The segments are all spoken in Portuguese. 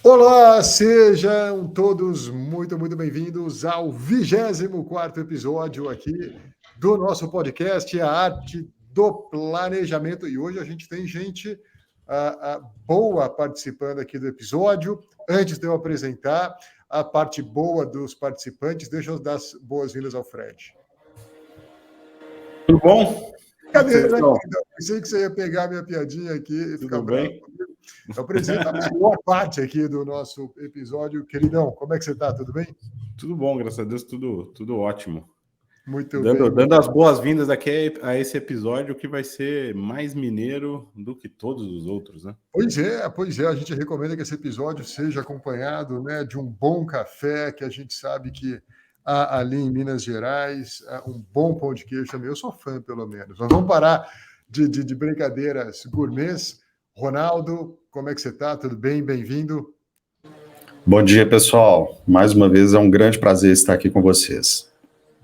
Olá, sejam todos muito bem-vindos ao 24º episódio aqui do nosso podcast, A Arte do Planejamento. E hoje a gente tem gente boa participando aqui do episódio. Antes de eu apresentar a parte boa dos participantes, deixa eu dar as boas-vindas ao Fred. Tudo bom? Cadê? Eu pensei que você ia pegar a minha piadinha aqui e ficar bravo bem? comigo. Eu apresento a melhor parte aqui do nosso episódio. Queridão, como é que você está? Tudo bem? Tudo bom, graças a Deus, tudo ótimo. Muito bem. Dando as boas-vindas aqui a esse episódio que vai ser mais mineiro do que todos os outros, né? Pois é. A gente recomenda que esse episódio seja acompanhado, né, de um bom café, que a gente sabe que há ali em Minas Gerais, um bom pão de queijo também. Eu sou fã, pelo menos. Mas vamos parar de brincadeiras gourmets. Ronaldo, como é que você está? Tudo bem? Bem-vindo. Bom dia, pessoal. Mais uma vez é um grande prazer estar aqui com vocês.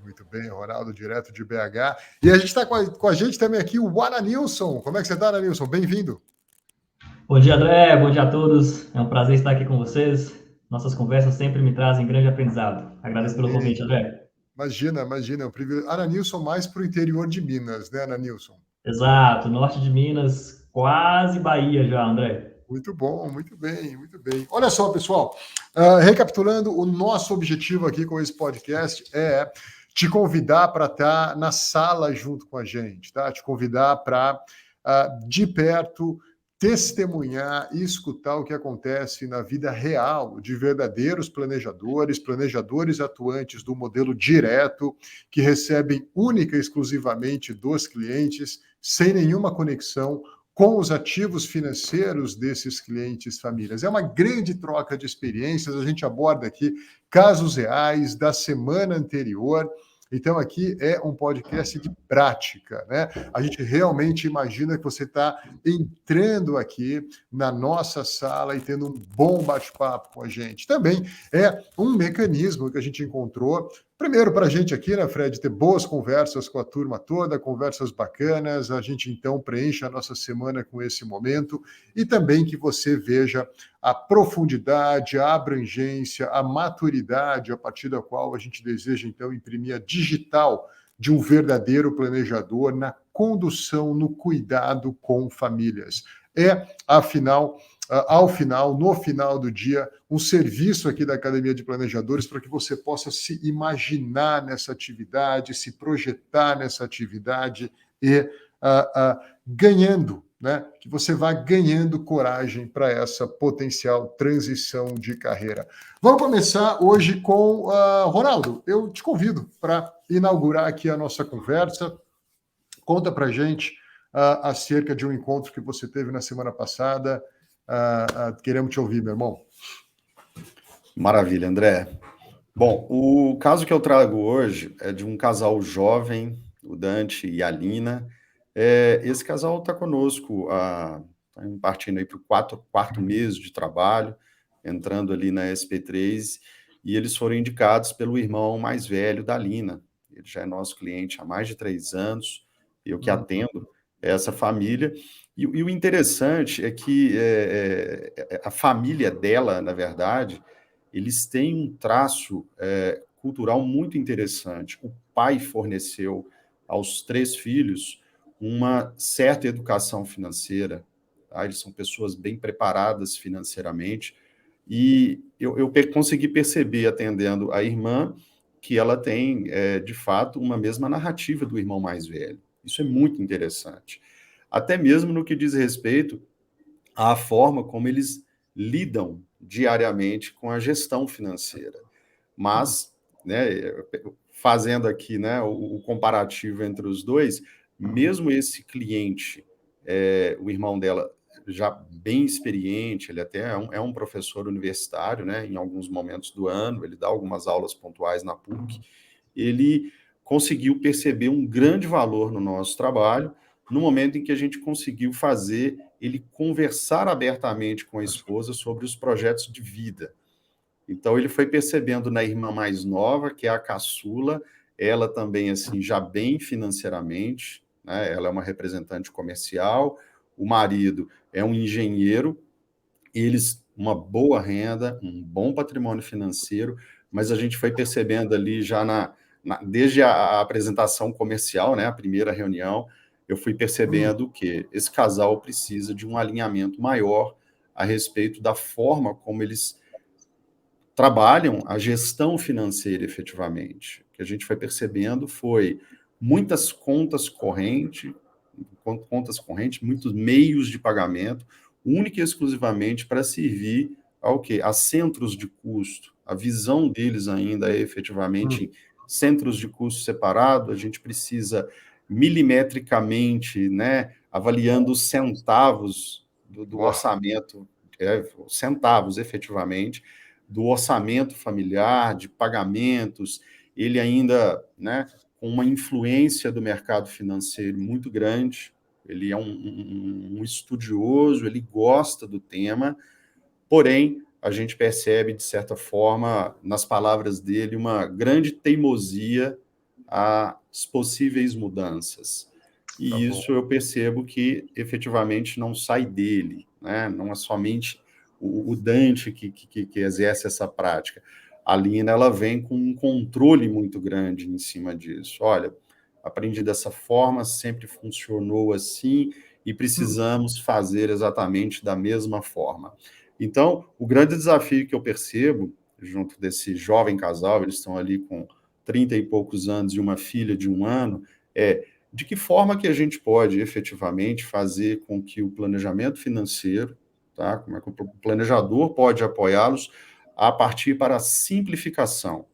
Muito bem, Ronaldo, direto de BH. E a gente está com a gente também aqui, o Ananilson. Como é que você está, Ananilson? Bem-vindo. Bom dia, André. Bom dia a todos. É um prazer estar aqui com vocês. Nossas conversas sempre me trazem grande aprendizado. Agradeço pelo convite, André. Imagina, é um privilégio. Ananilson mais para o interior de Minas, né, Ananilson? Exato, norte de Minas, quase Bahia já, André. Muito bom, muito bem. Olha só, pessoal, recapitulando, o nosso objetivo aqui com esse podcast é te convidar para estar na sala junto com a gente, tá? Te convidar para, de perto, testemunhar e escutar o que acontece na vida real de verdadeiros planejadores atuantes do modelo direto, que recebem única e exclusivamente dos clientes, sem nenhuma conexão com os ativos financeiros desses clientes famílias. É uma grande troca de experiências, a gente aborda aqui casos reais da semana anterior. Então, aqui é um podcast de prática, né? A gente realmente imagina que você está entrando aqui na nossa sala e tendo um bom bate-papo com a gente. Também é um mecanismo que a gente encontrou, primeiro para a gente aqui, né, Fred, ter boas conversas com a turma toda, conversas bacanas, a gente então preenche a nossa semana com esse momento, e também que você veja a profundidade, a abrangência, a maturidade a partir da qual a gente deseja, então, imprimir a digital de um verdadeiro planejador na condução, no cuidado com famílias. No final do dia, um serviço aqui da Academia de Planejadores para que você possa se imaginar nessa atividade, se projetar nessa atividade e ganhando, né? Que você vá ganhando coragem para essa potencial transição de carreira. Vamos começar hoje com Ronaldo. Eu te convido para inaugurar aqui a nossa conversa. Conta para a gente acerca de um encontro que você teve na semana passada. Queremos te ouvir, meu irmão. Maravilha, André. Bom, o caso que eu trago hoje é de um casal jovem, o Dante e a Lina. Esse casal está conosco, partindo aí para o quarto mês de trabalho, entrando ali na SP3, e eles foram indicados pelo irmão mais velho da Lina. Ele já é nosso cliente há mais de 3 anos, eu que atendo essa família. E o interessante é que a família dela, na verdade, eles têm um traço cultural muito interessante. O pai forneceu aos 3 filhos uma certa educação financeira, tá? Eles são pessoas bem preparadas financeiramente, e eu consegui perceber, atendendo a irmã, que ela tem, de fato, uma mesma narrativa do irmão mais velho. Isso é muito interessante. Até mesmo no que diz respeito à forma como eles lidam diariamente com a gestão financeira. Mas, né, fazendo aqui, né, o comparativo entre os dois, mesmo esse cliente, o irmão dela já bem experiente, ele até é um professor universitário, né, em alguns momentos do ano, ele dá algumas aulas pontuais na PUC, ele conseguiu perceber um grande valor no nosso trabalho, no momento em que a gente conseguiu fazer ele conversar abertamente com a esposa sobre os projetos de vida. Então, ele foi percebendo na irmã mais nova, que é a caçula, ela também, assim, já bem financeiramente, né? Ela é uma representante comercial, o marido é um engenheiro, eles uma boa renda, um bom patrimônio financeiro, mas a gente foi percebendo ali já desde a apresentação comercial, né, a primeira reunião, eu fui percebendo que esse casal precisa de um alinhamento maior a respeito da forma como eles trabalham a gestão financeira efetivamente. O que a gente foi percebendo foi muitas contas correntes, muitos meios de pagamento, única e exclusivamente para servir ao quê? A centros de custo. A visão deles ainda é efetivamente centros de custo separado, a gente precisa milimetricamente, né, avaliando os centavos do orçamento, centavos efetivamente, do orçamento familiar, de pagamentos, ele ainda, né, com uma influência do mercado financeiro muito grande, ele é um estudioso, ele gosta do tema, porém, a gente percebe, de certa forma, nas palavras dele, uma grande teimosia às possíveis mudanças. E isso eu percebo que, efetivamente, não sai dele, né? Não é somente o Dante que exerce essa prática. A Lina, ela vem com um controle muito grande em cima disso. Olha, aprendi dessa forma, sempre funcionou assim, e precisamos fazer exatamente da mesma forma. Então, o grande desafio que eu percebo, junto desse jovem casal, eles estão ali com 30 e poucos anos e uma filha de 1 ano, é de que forma que a gente pode efetivamente fazer com que o planejamento financeiro, tá? Como é que o planejador pode apoiá-los a partir para a simplificação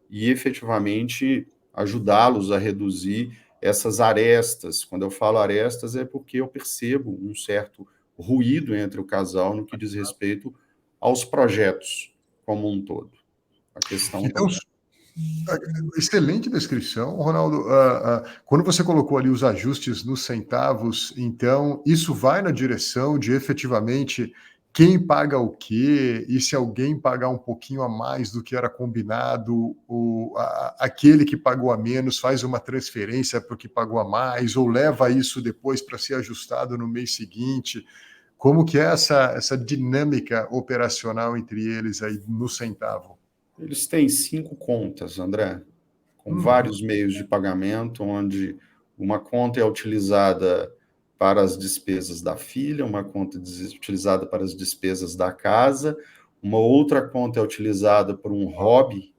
e efetivamente ajudá-los a reduzir essas arestas. Quando eu falo arestas é porque eu percebo um certo ruído entre o casal no que diz respeito aos projetos como um todo. A questão Então, excelente descrição, Ronaldo. Quando você colocou ali os ajustes nos centavos, então isso vai na direção de efetivamente quem paga o quê, e se alguém pagar um pouquinho a mais do que era combinado, aquele que pagou a menos faz uma transferência para o que pagou a mais, ou leva isso depois para ser ajustado no mês seguinte. Como que é essa dinâmica operacional entre eles aí no centavo? Eles têm 5 contas, André, com vários meios de pagamento, onde uma conta é utilizada para as despesas da filha, uma conta utilizada para as despesas da casa, uma outra conta é utilizada por um hobby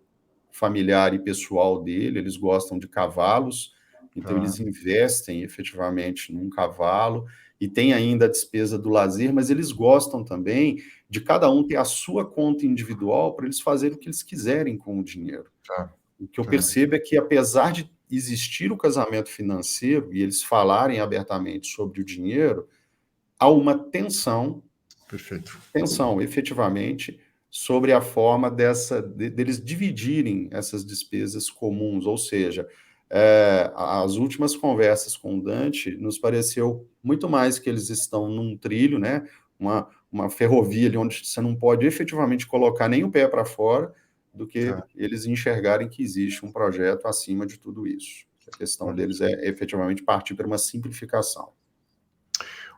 familiar e pessoal dele, eles gostam de cavalos, então eles investem efetivamente num cavalo, e tem ainda a despesa do lazer, mas eles gostam também de cada um ter a sua conta individual para eles fazerem o que eles quiserem com o dinheiro. O que eu percebo é que, apesar de existir o casamento financeiro e eles falarem abertamente sobre o dinheiro, há uma tensão, efetivamente, sobre a forma deles dividirem essas despesas comuns, ou seja, as últimas conversas com o Dante nos pareceu muito mais que eles estão num trilho, né, uma ferrovia ali onde você não pode efetivamente colocar nem o pé para fora, do que eles enxergarem que existe um projeto acima de tudo isso. A questão deles é efetivamente partir para uma simplificação.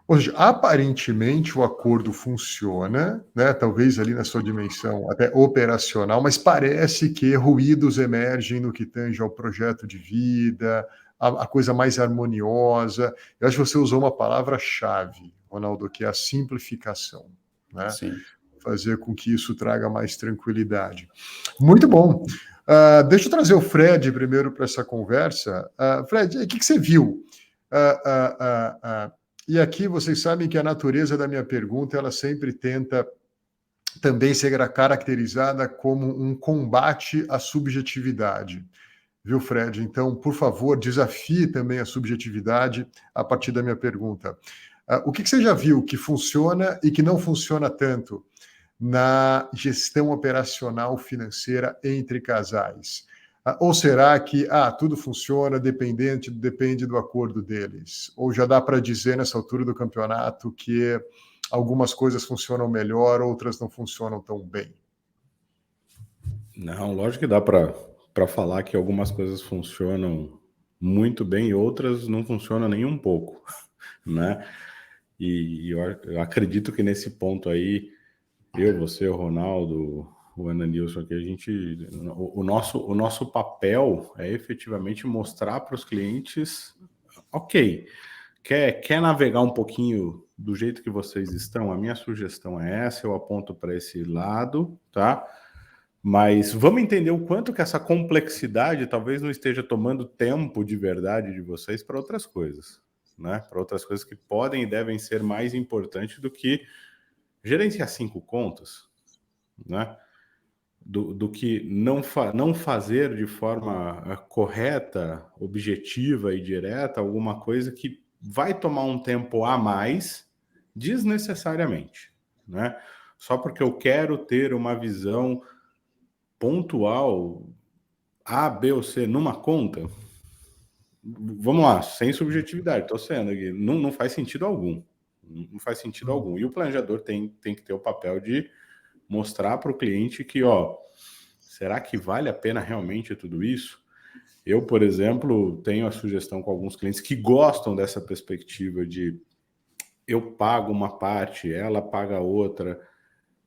Hoje, aparentemente, o acordo funciona, né? Talvez ali na sua dimensão até operacional, mas parece que ruídos emergem no que tange ao projeto de vida, a coisa mais harmoniosa. Eu acho que você usou uma palavra-chave, Ronaldo, que é a simplificação, né? Sim. Fazer com que isso traga mais tranquilidade. Muito bom. Deixa eu trazer o Fred primeiro para essa conversa. Fred, o que você viu? E aqui vocês sabem que a natureza da minha pergunta, ela sempre tenta também ser caracterizada como um combate à subjetividade. Viu, Fred? Então, por favor, desafie também a subjetividade a partir da minha pergunta. O que você já viu que funciona e que não funciona tanto na gestão operacional financeira entre casais? Ou será que tudo funciona, depende do acordo deles? Ou já dá para dizer nessa altura do campeonato que algumas coisas funcionam melhor, outras não funcionam tão bem? Não, lógico que dá para falar que algumas coisas funcionam muito bem e outras não funcionam nem um pouco, né? E eu acredito que nesse ponto aí eu, você, o Ronaldo, o Ananilson aqui, o nosso papel é efetivamente mostrar para os clientes, ok, quer navegar um pouquinho do jeito que vocês estão? A minha sugestão é essa, eu aponto para esse lado, tá? Mas vamos entender o quanto que essa complexidade talvez não esteja tomando tempo de verdade de vocês para outras coisas, né? Para outras coisas que podem e devem ser mais importantes do que gerenciar 5 contas, né? Do que não fazer de forma correta, objetiva e direta alguma coisa que vai tomar um tempo a mais desnecessariamente, né? Só porque eu quero ter uma visão pontual A, B ou C numa conta, vamos lá, sem subjetividade, estou sendo aqui, não faz sentido algum. Não faz sentido algum. E o planejador tem que ter o papel de mostrar para o cliente que, ó, será que vale a pena realmente tudo isso? Eu, por exemplo, tenho a sugestão com alguns clientes que gostam dessa perspectiva de eu pago uma parte, ela paga outra.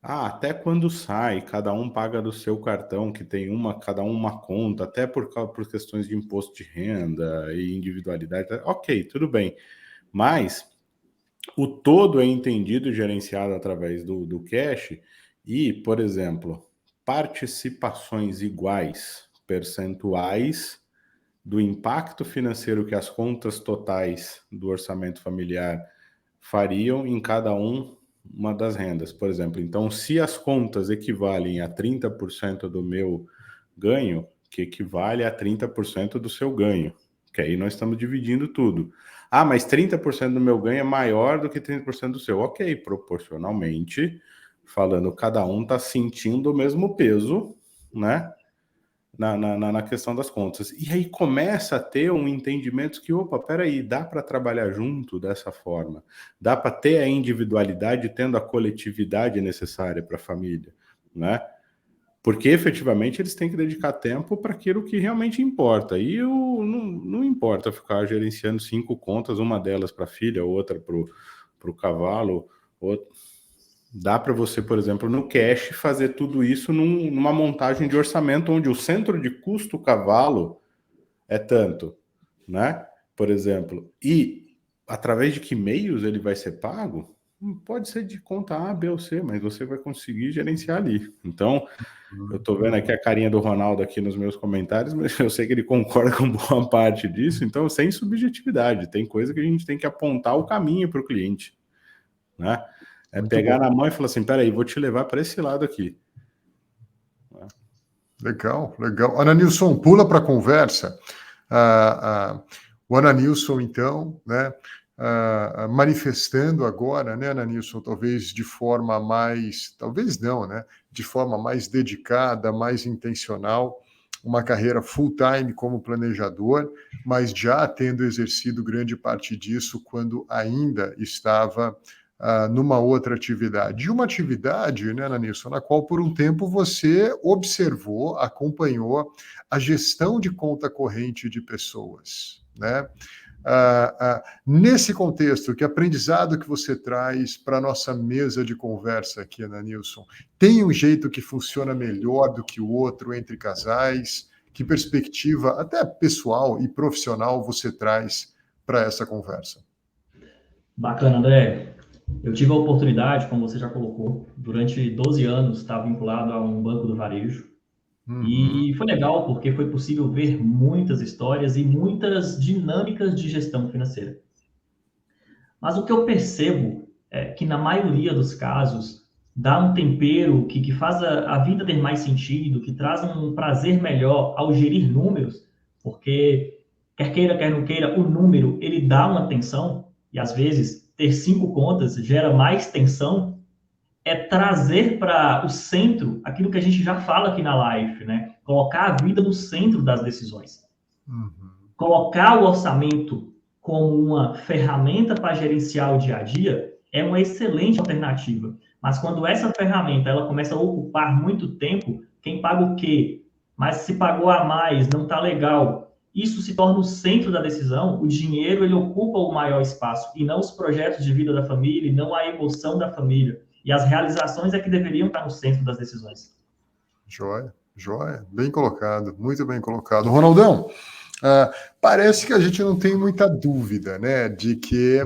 Até quando sai, cada um paga do seu cartão, que tem cada uma conta, até por questões de imposto de renda e individualidade. Ok, tudo bem. Mas o todo é entendido e gerenciado através do cash e, por exemplo, participações iguais, percentuais do impacto financeiro que as contas totais do orçamento familiar fariam em cada uma das rendas. Por exemplo, então, se as contas equivalem a 30% do meu ganho, que equivale a 30% do seu ganho, que aí nós estamos dividindo tudo. Mas 30% do meu ganho é maior do que 30% do seu. Ok, proporcionalmente, falando, cada um está sentindo o mesmo peso, né? Na questão das contas. E aí começa a ter um entendimento que, opa, peraí, dá para trabalhar junto dessa forma. Dá para ter a individualidade tendo a coletividade necessária para a família, né? Porque efetivamente eles têm que dedicar tempo para aquilo que realmente importa. E não importa ficar gerenciando 5 contas, uma delas para a filha, outra para o cavalo. Dá para você, por exemplo, no cash, fazer tudo isso numa montagem de orçamento onde o centro de custo cavalo é tanto, né? Por exemplo. E através de que meios ele vai ser pago? Pode ser de conta A, B ou C, mas você vai conseguir gerenciar ali. Então, eu estou vendo aqui a carinha do Ronaldo aqui nos meus comentários, mas eu sei que ele concorda com boa parte disso, então sem subjetividade. Tem coisa que a gente tem que apontar o caminho para o cliente, né? É muito pegar bom na mão e falar assim, peraí, vou te levar para esse lado aqui. Legal, legal. Ananilson, pula para a conversa. O Ananilson, então, né, manifestando agora, né, Ananilson, talvez de forma mais, talvez não, né, de forma mais dedicada, mais intencional, uma carreira full-time como planejador, mas já tendo exercido grande parte disso quando ainda estava numa outra atividade. E uma atividade, né, Ananilson, na qual por um tempo você observou, acompanhou a gestão de conta corrente de pessoas, né? Nesse contexto, que aprendizado que você traz para a nossa mesa de conversa aqui, Ananilson? Tem um jeito que funciona melhor do que o outro entre casais? Que perspectiva, até pessoal e profissional, você traz para essa conversa? Bacana, André. Eu tive a oportunidade, como você já colocou, durante 12 anos estar vinculado a um banco do varejo. E foi legal porque foi possível ver muitas histórias e muitas dinâmicas de gestão financeira. Mas o que eu percebo é que na maioria dos casos dá um tempero que faz a vida ter mais sentido, que traz um prazer melhor ao gerir números, porque quer queira, quer não queira, o número ele dá uma tensão e às vezes ter 5 contas gera mais tensão, é trazer para o centro aquilo que a gente já fala aqui na live, né? Colocar a vida no centro das decisões. Colocar o orçamento como uma ferramenta para gerenciar o dia a dia é uma excelente alternativa. Mas quando essa ferramenta ela começa a ocupar muito tempo, quem paga o quê? Mas se pagou a mais, não está legal. Isso se torna o centro da decisão, o dinheiro ele ocupa o maior espaço, e não os projetos de vida da família, e não a emoção da família. e as realizações é que deveriam estar no centro das decisões. Joia, joia. Bem colocado, muito bem colocado. Ronaldão, parece que a gente não tem muita dúvida, né, de que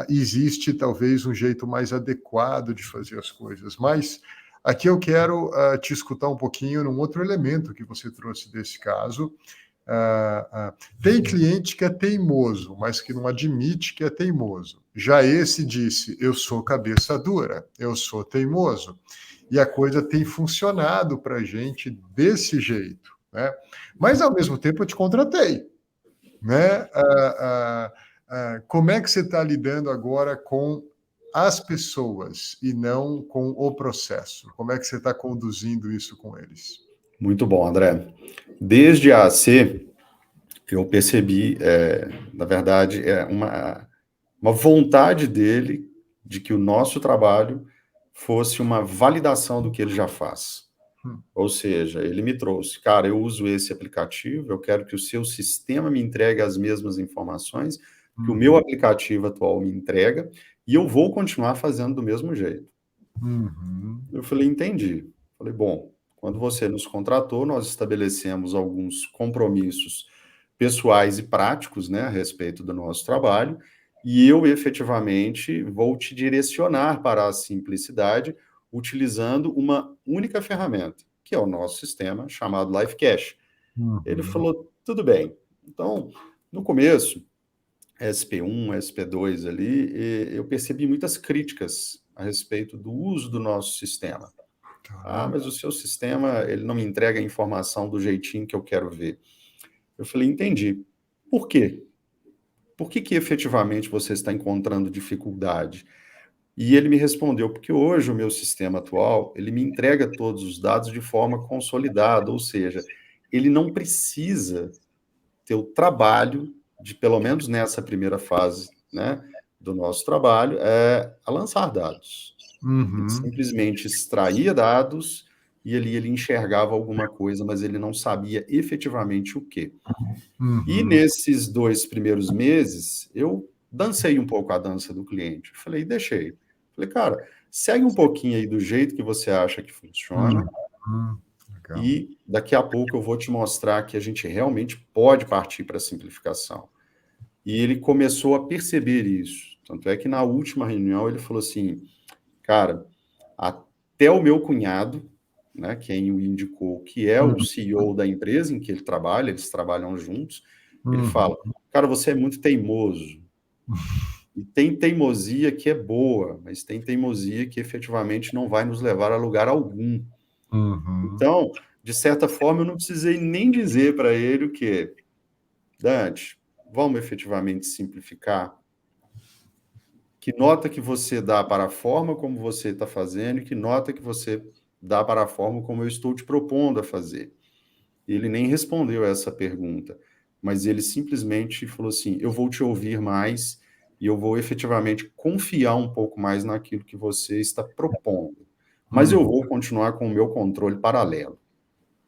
existe talvez um jeito mais adequado de fazer as coisas, mas aqui eu quero te escutar um pouquinho num outro elemento que você trouxe desse caso. Tem cliente que é teimoso, mas que não admite que é teimoso. Já esse disse, eu sou cabeça dura, eu sou teimoso. E a coisa tem funcionado para a gente desse jeito, né? Mas, ao mesmo tempo, eu te contratei, né? Como é que você está lidando agora com as pessoas e não com o processo? Como é que você está conduzindo isso com eles? Muito bom, André. Desde a AC, eu percebi, na verdade, uma vontade dele de que o nosso trabalho fosse uma validação do que ele já faz. Ou seja, ele me trouxe, cara, eu uso esse aplicativo, eu quero que o seu sistema me entregue as mesmas informações que o meu aplicativo atual me entrega, e eu vou continuar fazendo do mesmo jeito. Eu falei, entendi. Falei, bom, quando você nos contratou, nós estabelecemos alguns compromissos pessoais e práticos, né, a respeito do nosso trabalho, e eu efetivamente vou te direcionar para a simplicidade utilizando uma única ferramenta, que é o nosso sistema chamado LifeCache. Ele falou, tudo bem. Então, no começo, SP1, SP2 ali, eu percebi muitas críticas a respeito do uso do nosso sistema. Mas o seu sistema, ele não me entrega a informação do jeitinho que eu quero ver. Eu falei, entendi. Por quê? Por que efetivamente você está encontrando dificuldade? E ele me respondeu, porque hoje o meu sistema atual, ele me entrega todos os dados de forma consolidada, ou seja, ele não precisa ter o trabalho de, pelo menos nessa primeira fase, né, do nosso trabalho, a lançar dados. Ele simplesmente extraía dados e ali ele enxergava alguma coisa, mas ele não sabia efetivamente o quê. E nesses 2 primeiros meses, eu dancei um pouco a dança do cliente. Falei, deixei. Falei, cara, segue um pouquinho aí do jeito que você acha que funciona. E daqui a pouco eu vou te mostrar que a gente realmente pode partir para a simplificação. E ele começou a perceber isso. Tanto é que na última reunião ele falou assim, cara, até o meu cunhado, né, quem o indicou, que é o CEO da empresa em que ele trabalha, eles trabalham juntos, ele fala, cara, você é muito teimoso. E tem teimosia que é boa, mas tem teimosia que efetivamente não vai nos levar a lugar algum. Então, de certa forma, eu não precisei nem dizer para ele o quê? Dante, vamos efetivamente simplificar? Que nota que você dá para a forma como você está fazendo e que nota que você dá para a forma como eu estou te propondo a fazer? Ele nem respondeu essa pergunta, mas ele simplesmente falou assim, eu vou te ouvir mais e eu vou efetivamente confiar um pouco mais naquilo que você está propondo. Mas eu vou continuar com o meu controle paralelo.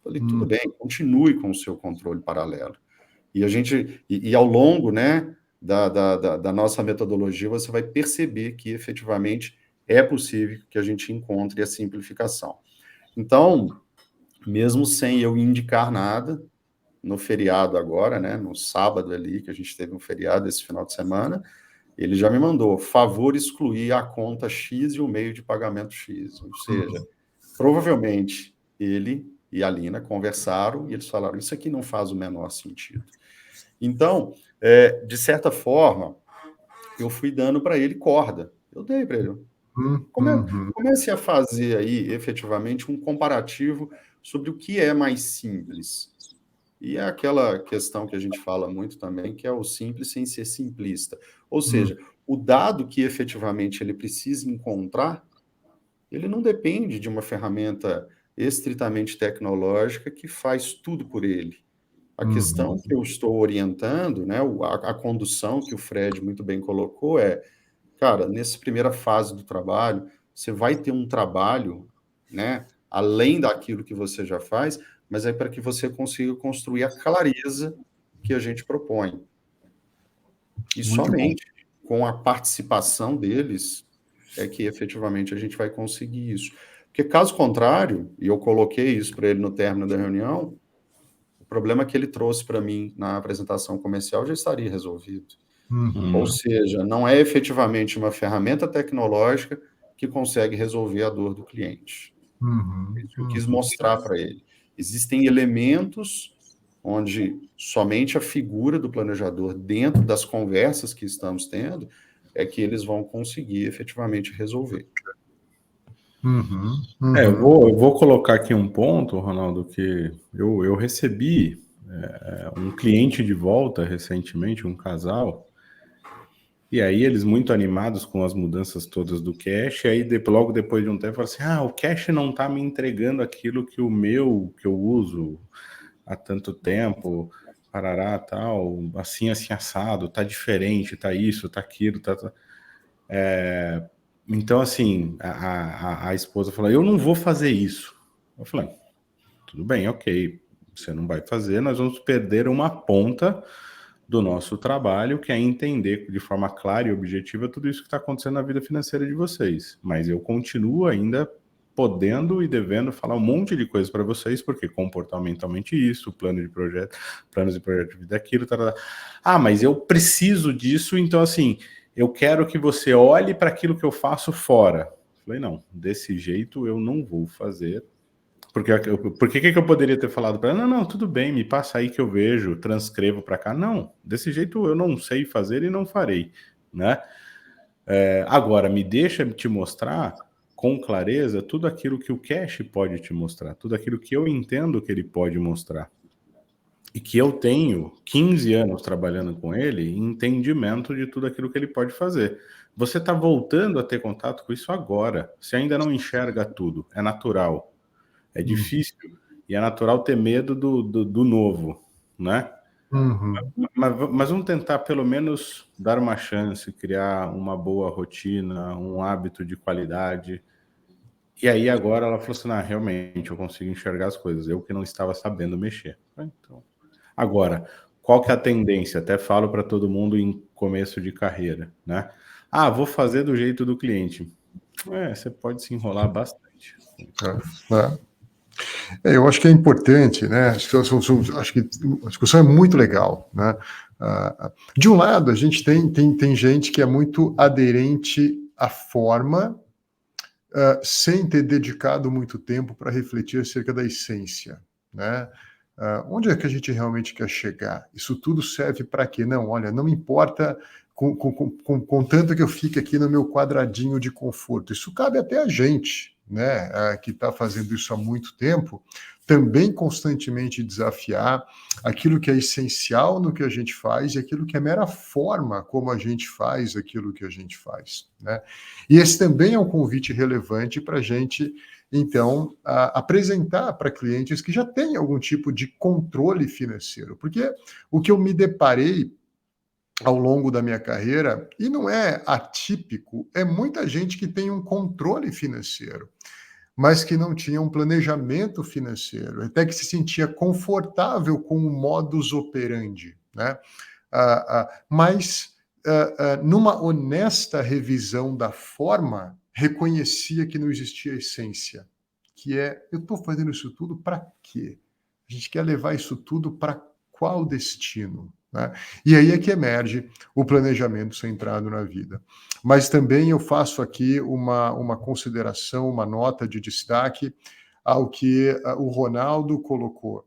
Falei, tudo bem, continue com o seu controle paralelo. E a gente, e ao longo, né, da nossa metodologia, você vai perceber que efetivamente é possível que a gente encontre a simplificação. Então, mesmo sem eu indicar nada, no feriado agora, né, no sábado ali, que a gente teve um feriado esse final de semana, ele já me mandou, favor excluir a conta X e o meio de pagamento X. Ou seja, provavelmente ele e a Lina conversaram e eles falaram, isso aqui não faz o menor sentido. Então, de certa forma, eu fui dando para ele corda. Eu dei para ele. Comece a fazer aí, efetivamente, um comparativo sobre o que é mais simples. E é aquela questão que a gente fala muito também, que é o simples sem ser simplista. Ou seja, o dado que efetivamente ele precisa encontrar, ele não depende de uma ferramenta estritamente tecnológica que faz tudo por ele. A questão que eu estou orientando, né, a condução que o Fred muito bem colocou cara, nessa primeira fase do trabalho, você vai ter um trabalho, né, além daquilo que você já faz, mas é para que você consiga construir a clareza que a gente propõe. E muito somente bom. Com a participação deles, é que efetivamente a gente vai conseguir isso. Porque caso contrário, e eu coloquei isso para ele no término da reunião, o problema que ele trouxe para mim na apresentação comercial já estaria resolvido. Ou seja, não é efetivamente uma ferramenta tecnológica que consegue resolver a dor do cliente. Isso que eu quis mostrar para ele. Existem elementos onde somente a figura do planejador, dentro das conversas que estamos tendo, é que eles vão conseguir efetivamente resolver. Eu vou colocar aqui um ponto, Ronaldo, que eu recebi um cliente de volta recentemente, um casal, e aí eles muito animados com as mudanças todas do cache, aí logo depois de um tempo falaram assim, o cache não está me entregando aquilo que eu uso há tanto tempo, parará, tal, assim assado, tá diferente, tá isso, tá aquilo, tá... Então, assim, a esposa falou, eu não vou fazer isso. Eu falei, tudo bem, ok, você não vai fazer, nós vamos perder uma ponta do nosso trabalho, que é entender de forma clara e objetiva tudo isso que está acontecendo na vida financeira de vocês. Mas eu continuo ainda podendo e devendo falar um monte de coisas para vocês, porque comportamentalmente isso, planos de projeto de vida aquilo, mas eu preciso disso, então assim, eu quero que você olhe para aquilo que eu faço fora. Falei, não, desse jeito eu não vou fazer. Por que eu poderia ter falado para ela, não, tudo bem, me passa aí que eu vejo, transcrevo para cá. Não, desse jeito eu não sei fazer e não farei, né? Agora, me deixa te mostrar com clareza tudo aquilo que o cache pode te mostrar, tudo aquilo que eu entendo que ele pode mostrar. E que eu tenho 15 anos trabalhando com ele em entendimento de tudo aquilo que ele pode fazer. Você está voltando a ter contato com isso agora. Você ainda não enxerga tudo, é natural. É difícil e é natural ter medo do novo, né? Mas vamos tentar pelo menos dar uma chance, criar uma boa rotina, um hábito de qualidade. E aí agora ela falou assim, realmente eu consigo enxergar as coisas, eu que não estava sabendo mexer. Então, agora, qual que é a tendência? Até falo para todo mundo em começo de carreira, né? Vou fazer do jeito do cliente. Você pode se enrolar bastante. Eu acho que é importante, né? Acho que a discussão é muito legal, né? De um lado, a gente tem gente que é muito aderente à forma, sem ter dedicado muito tempo para refletir acerca da essência, né? Onde é que a gente realmente quer chegar? Isso tudo serve para quê? Não, olha, não importa contanto que eu fique aqui no meu quadradinho de conforto. Isso cabe até a gente, né, que está fazendo isso há muito tempo, também constantemente desafiar aquilo que é essencial no que a gente faz e aquilo que é mera forma como a gente faz aquilo que a gente faz, né? E esse também é um convite relevante para a gente, então, apresentar para clientes que já têm algum tipo de controle financeiro, porque o que eu me deparei ao longo da minha carreira, e não é atípico, é muita gente que tem um controle financeiro, mas que não tinha um planejamento financeiro, até que se sentia confortável com o modus operandi, né? Mas, numa honesta revisão da forma, reconhecia que não existia essência, que é, eu estou fazendo isso tudo para quê? A gente quer levar isso tudo para qual destino? Né? E aí é que emerge o planejamento centrado na vida. Mas também eu faço aqui uma consideração, uma nota de destaque ao que o Ronaldo colocou.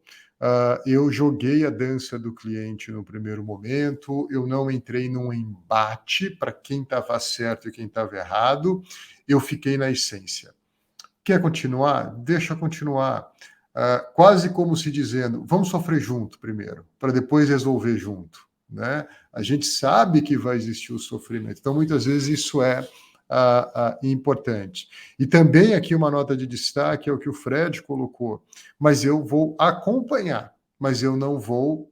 Eu joguei a dança do cliente no primeiro momento, eu não entrei num embate para quem estava certo e quem estava errado, eu fiquei na essência. Quer continuar? Deixa continuar. Quase como se dizendo, vamos sofrer junto primeiro, para depois resolver junto, né? A gente sabe que vai existir o sofrimento, então muitas vezes isso é importante. E também aqui uma nota de destaque é o que o Fred colocou, mas eu vou acompanhar, mas eu não vou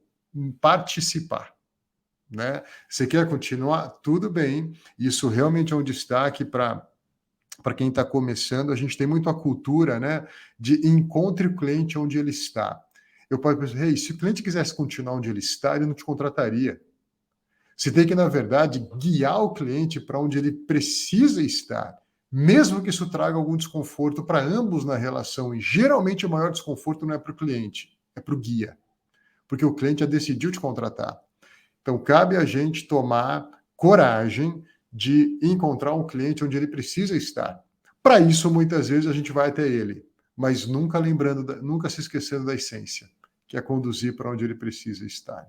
participar, né? Você quer continuar? Tudo bem, isso realmente é um destaque para quem está começando. A gente tem muito a cultura, né, de encontre o cliente onde ele está. Eu posso pensar, se o cliente quisesse continuar onde ele está, ele não te contrataria. Você tem que, na verdade, guiar o cliente para onde ele precisa estar. mesmo que isso traga algum desconforto para ambos na relação. E geralmente o maior desconforto não é para o cliente, é para o guia, porque o cliente já decidiu te contratar. Então, cabe a gente tomar coragem de encontrar um cliente onde ele precisa estar. Para isso, muitas vezes, a gente vai até ele, mas nunca lembrando, nunca se esquecendo da essência, que é conduzir para onde ele precisa estar.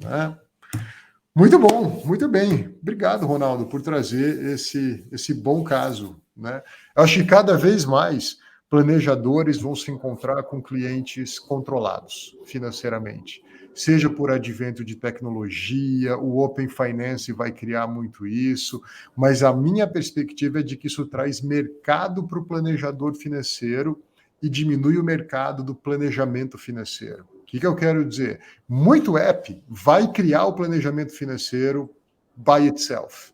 Né? Muito bom, muito bem. Obrigado, Ronaldo, por trazer esse bom caso. Né? Eu acho que cada vez mais planejadores vão se encontrar com clientes controlados financeiramente, seja por advento de tecnologia, o Open Finance vai criar muito isso, mas a minha perspectiva é de que isso traz mercado para o planejador financeiro e diminui o mercado do planejamento financeiro. O que eu quero dizer? Muito app vai criar o planejamento financeiro by itself,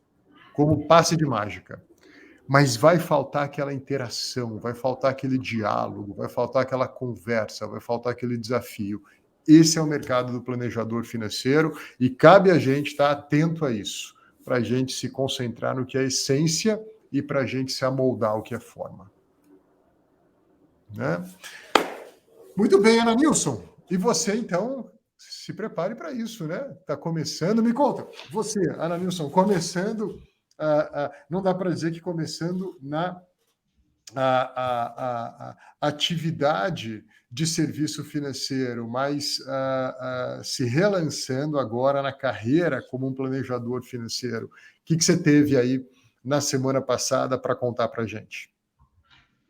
como passe de mágica. Mas vai faltar aquela interação, vai faltar aquele diálogo, vai faltar aquela conversa, vai faltar aquele desafio. Esse é o mercado do planejador financeiro e cabe a gente estar atento a isso, para a gente se concentrar no que é essência e para a gente se amoldar ao que é forma. Né? Muito bem, Ana Nilson. E você, então, se prepare para isso, né? Está começando. Me conta, você, Ana Nilson, começando... não dá para dizer que começando na atividade de serviço financeiro, mas se relançando agora na carreira como um planejador financeiro. O que você teve aí na semana passada para contar para a gente?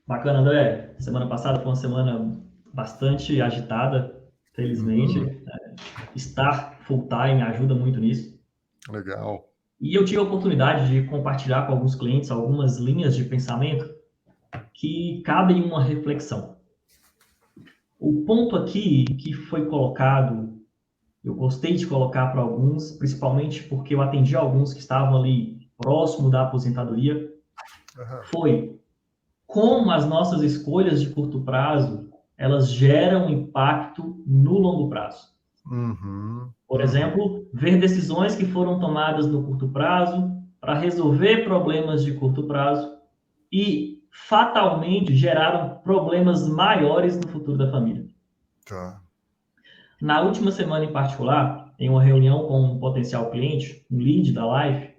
Bacana, André. Semana passada foi uma semana bastante agitada, felizmente. Estar full-time ajuda muito nisso. Legal. E eu tive a oportunidade de compartilhar com alguns clientes algumas linhas de pensamento que cabem uma reflexão. O ponto aqui que foi colocado, eu gostei de colocar para alguns, principalmente porque eu atendi alguns que estavam ali próximo da aposentadoria, foi como as nossas escolhas de curto prazo, elas geram impacto no longo prazo. Por exemplo, ver decisões que foram tomadas no curto prazo para resolver problemas de curto prazo e fatalmente geraram problemas maiores no futuro da família. Tá. Na última semana em particular, em uma reunião com um potencial cliente, um lead da Life,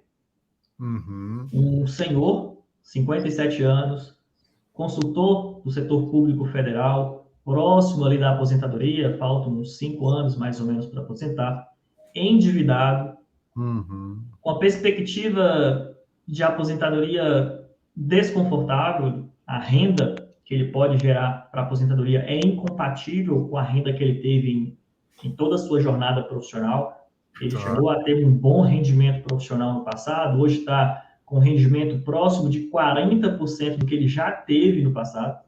um senhor, 57 anos, consultor do setor público federal, próximo ali da aposentadoria, faltam uns 5 anos mais ou menos para aposentar, endividado, com a perspectiva de aposentadoria desconfortável, a renda que ele pode gerar para a aposentadoria é incompatível com a renda que ele teve em toda a sua jornada profissional. Ele chegou a ter um bom rendimento profissional no passado, hoje está com rendimento próximo de 40% do que ele já teve no passado.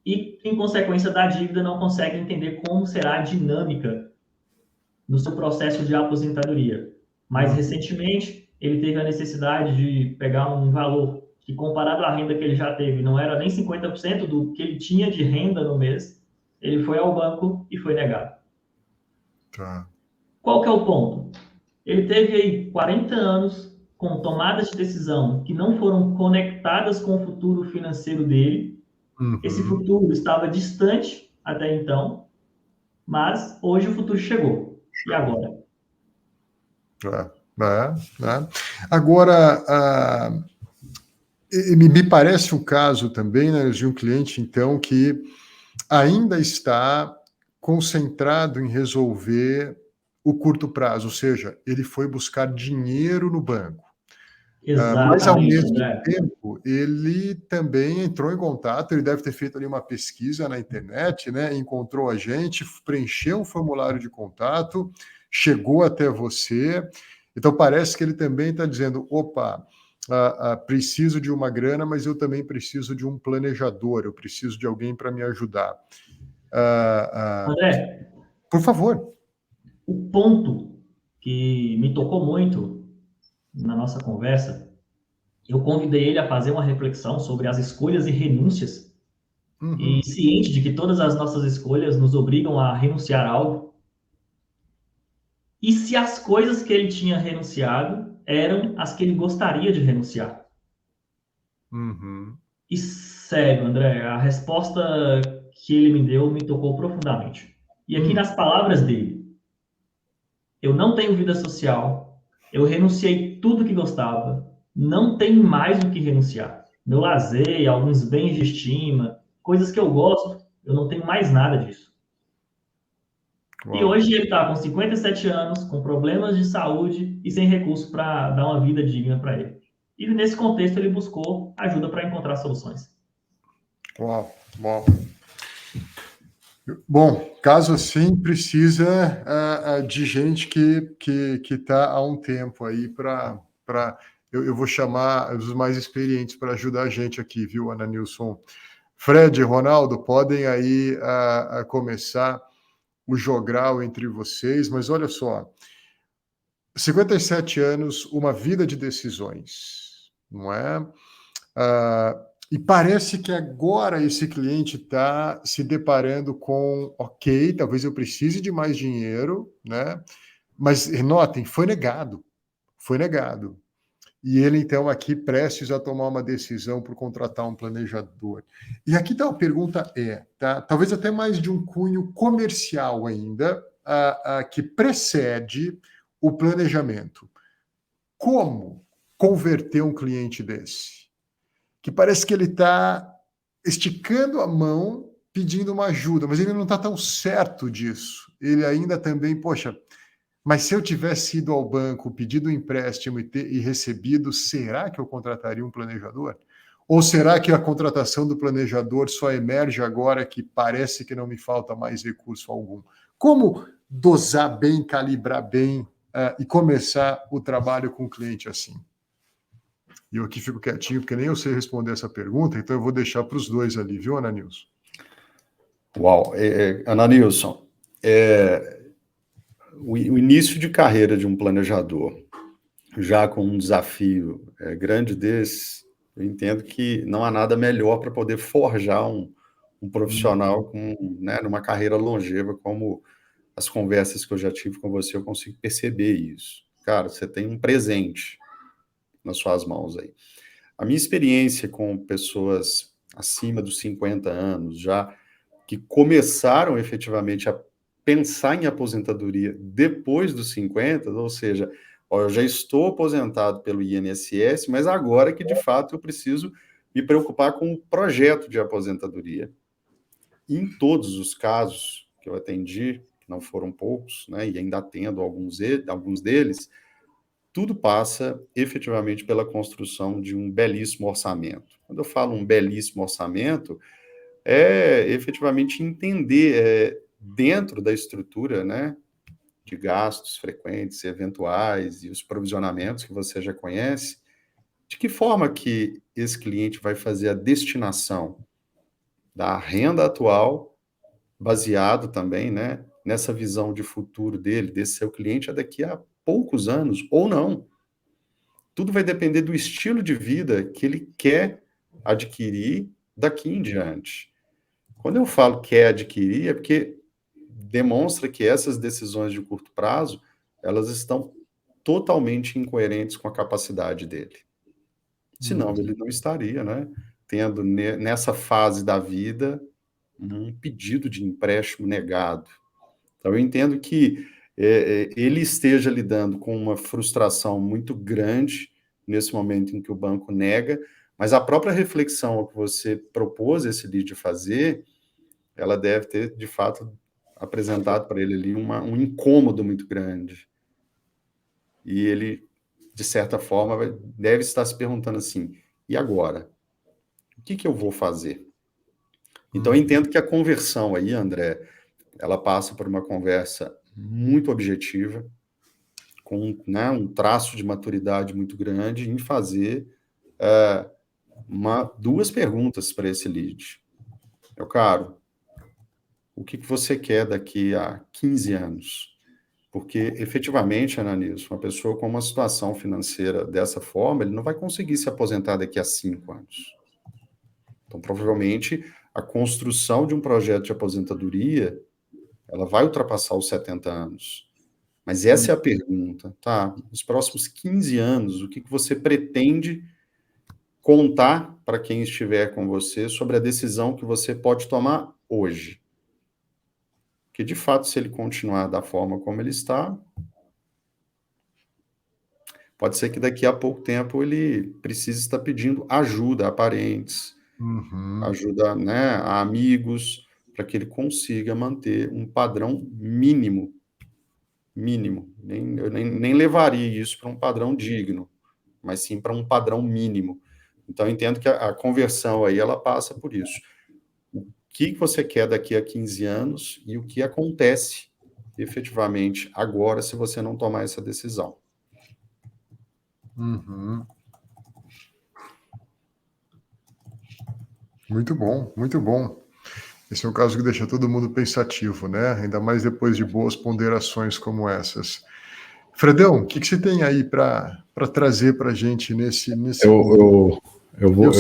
E, em consequência da dívida, não consegue entender como será a dinâmica no seu processo de aposentadoria. Mais recentemente, ele teve a necessidade de pegar um valor que, comparado à renda que ele já teve, não era nem 50% do que ele tinha de renda no mês. Ele foi ao banco e foi negado. Tá. Qual que é o ponto? Ele teve aí 40 anos com tomadas de decisão que não foram conectadas com o futuro financeiro dele. Esse futuro estava distante até então, mas hoje o futuro chegou. E agora? Agora, me parece um caso também, né, de um cliente, então, que ainda está concentrado em resolver o curto prazo, ou seja, ele foi buscar dinheiro no banco. Mas, ao mesmo tempo, ele também entrou em contato, ele deve ter feito ali uma pesquisa na internet, né, encontrou a gente, preencheu um formulário de contato, chegou até você. Então, parece que ele também está dizendo, opa, preciso de uma grana, mas eu também preciso de um planejador, eu preciso de alguém para me ajudar. André, por favor. O ponto que me tocou muito na nossa conversa, eu convidei ele a fazer uma reflexão sobre as escolhas e renúncias, e ciente de que todas as nossas escolhas nos obrigam a renunciar a algo. E se as coisas que ele tinha renunciado eram as que ele gostaria de renunciar. E sério, André, a resposta que ele me deu me tocou profundamente. E aqui nas palavras dele, eu não tenho vida social, eu renunciei tudo que gostava, não tenho mais o que renunciar. Meu lazer, alguns bens de estima, coisas que eu gosto, eu não tenho mais nada disso. Uau. E hoje ele está com 57 anos, com problemas de saúde e sem recurso para dar uma vida digna para ele. E nesse contexto ele buscou ajuda para encontrar soluções. Uau, uau. Bom, caso assim, precisa de gente que está há um tempo aí para eu vou chamar os mais experientes para ajudar a gente aqui, viu, Ana Nilson? Fred, Ronaldo, podem aí começar o jogral entre vocês, mas olha só, 57 anos, uma vida de decisões, não é? E parece que agora esse cliente está se deparando com, ok, talvez eu precise de mais dinheiro, né? Mas notem, foi negado. E ele, então, aqui prestes a tomar uma decisão por contratar um planejador. E aqui tá, a pergunta tá? Talvez até mais de um cunho comercial ainda, que precede o planejamento. Como converter um cliente desse? Que parece que ele está esticando a mão, pedindo uma ajuda, mas ele não está tão certo disso. Ele ainda também, poxa, mas se eu tivesse ido ao banco, pedido um empréstimo e recebido, será que eu contrataria um planejador? Ou será que a contratação do planejador só emerge agora que parece que não me falta mais recurso algum? Como dosar bem, calibrar bem e começar o trabalho com o cliente assim? E eu aqui fico quietinho, porque nem eu sei responder essa pergunta, então eu vou deixar para os dois ali, viu, Ana Nilson? Uau, Ana Nilson, o início de carreira de um planejador, já com um desafio grande desse, eu entendo que não há nada melhor para poder forjar um profissional numa carreira longeva, como as conversas que eu já tive com você, eu consigo perceber isso. Cara, você tem um presente nas suas mãos aí. A minha experiência com pessoas acima dos 50 anos, já que começaram efetivamente a pensar em aposentadoria depois dos 50, ou seja, eu já estou aposentado pelo INSS, mas agora que de fato eu preciso me preocupar com o projeto de aposentadoria. E em todos os casos que eu atendi, que não foram poucos, né, e ainda atendo alguns deles, tudo passa efetivamente pela construção de um belíssimo orçamento. Quando eu falo um belíssimo orçamento, é efetivamente entender dentro da estrutura, né, de gastos frequentes e eventuais e os provisionamentos que você já conhece, de que forma que esse cliente vai fazer a destinação da renda atual, baseado também, né, nessa visão de futuro dele, desse seu cliente, daqui a poucos anos, ou não. Tudo vai depender do estilo de vida que ele quer adquirir daqui em diante. Quando eu falo quer adquirir, é porque demonstra que essas decisões de curto prazo, elas estão totalmente incoerentes com a capacidade dele. Senão ele não estaria, né, tendo nessa fase da vida um pedido de empréstimo negado. Então eu entendo que ele esteja lidando com uma frustração muito grande nesse momento em que o banco nega, mas a própria reflexão que você propôs esse lead fazer, ela deve ter, de fato, apresentado para ele ali um incômodo muito grande. E ele, de certa forma, deve estar se perguntando assim, e agora? O que eu vou fazer? Então, eu entendo que a conversão aí, André, ela passa por uma conversa muito objetiva, com, né, um traço de maturidade muito grande em fazer duas perguntas para esse lead. Meu caro, o que você quer daqui a 15 anos? Porque, efetivamente, Ana Nilson, uma pessoa com uma situação financeira dessa forma, ele não vai conseguir se aposentar daqui a 5 anos. Então, provavelmente, a construção de um projeto de aposentadoria, ela vai ultrapassar os 70 anos. Mas essa é a pergunta, tá? Nos próximos 15 anos, o que você pretende contar para quem estiver com você sobre a decisão que você pode tomar hoje. Porque, de fato, se ele continuar da forma como ele está, pode ser que daqui a pouco tempo ele precise estar pedindo ajuda a parentes, ajuda, né, a amigos, para que ele consiga manter um padrão mínimo. Eu nem levaria isso para um padrão digno, mas sim para um padrão mínimo. Então, eu entendo que a conversão aí, ela passa por isso. O que você quer daqui a 15 anos e o que acontece efetivamente agora se você não tomar essa decisão. Muito bom, muito bom. Esse é um caso que deixa todo mundo pensativo, né? Ainda mais depois de boas ponderações como essas. Fredão, o que você tem aí para trazer para a gente nesse Eu vou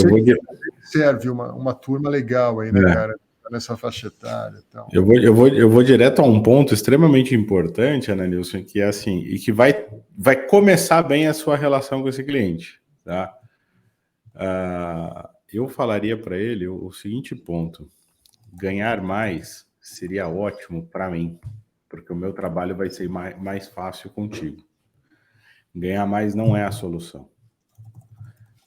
serve uma turma legal aí, né, cara? Nessa faixa etária e tal. Eu vou direto a um ponto extremamente importante, Ana Nilson, que é assim, e que vai começar bem a sua relação com esse cliente, tá? Eu falaria para ele o seguinte ponto: ganhar mais seria ótimo para mim, porque o meu trabalho vai ser mais fácil contigo. Ganhar mais não é a solução.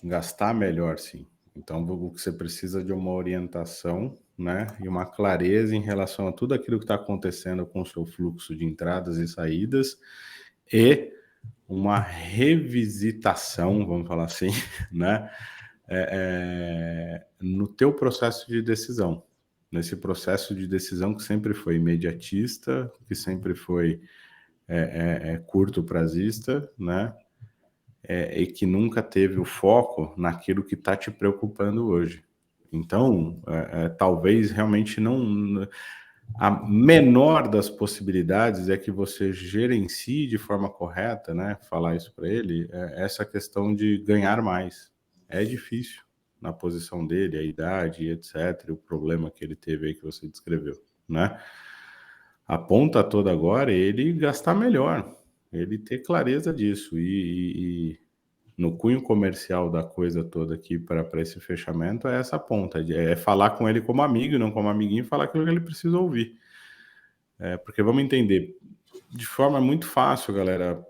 Gastar melhor, sim. Então, o que você precisa de uma orientação, né, e uma clareza em relação a tudo aquilo que está acontecendo com o seu fluxo de entradas e saídas, e uma revisitação, vamos falar assim, né, no teu processo de decisão. Nesse processo de decisão que sempre foi imediatista, que sempre foi curto prazista, né, e que nunca teve o foco naquilo que está te preocupando hoje. Então, talvez realmente não... A menor das possibilidades é que você gerencie de forma correta, né? Falar isso para ele, essa questão de ganhar mais. É difícil na posição dele, a idade, etc., o problema que ele teve aí que você descreveu, né? A ponta toda agora é ele gastar melhor, ele ter clareza disso e no cunho comercial da coisa toda aqui para esse fechamento é essa ponta, é falar com ele como amigo e não como amiguinho, falar aquilo que ele precisa ouvir. Porque vamos entender, de forma muito fácil, galera,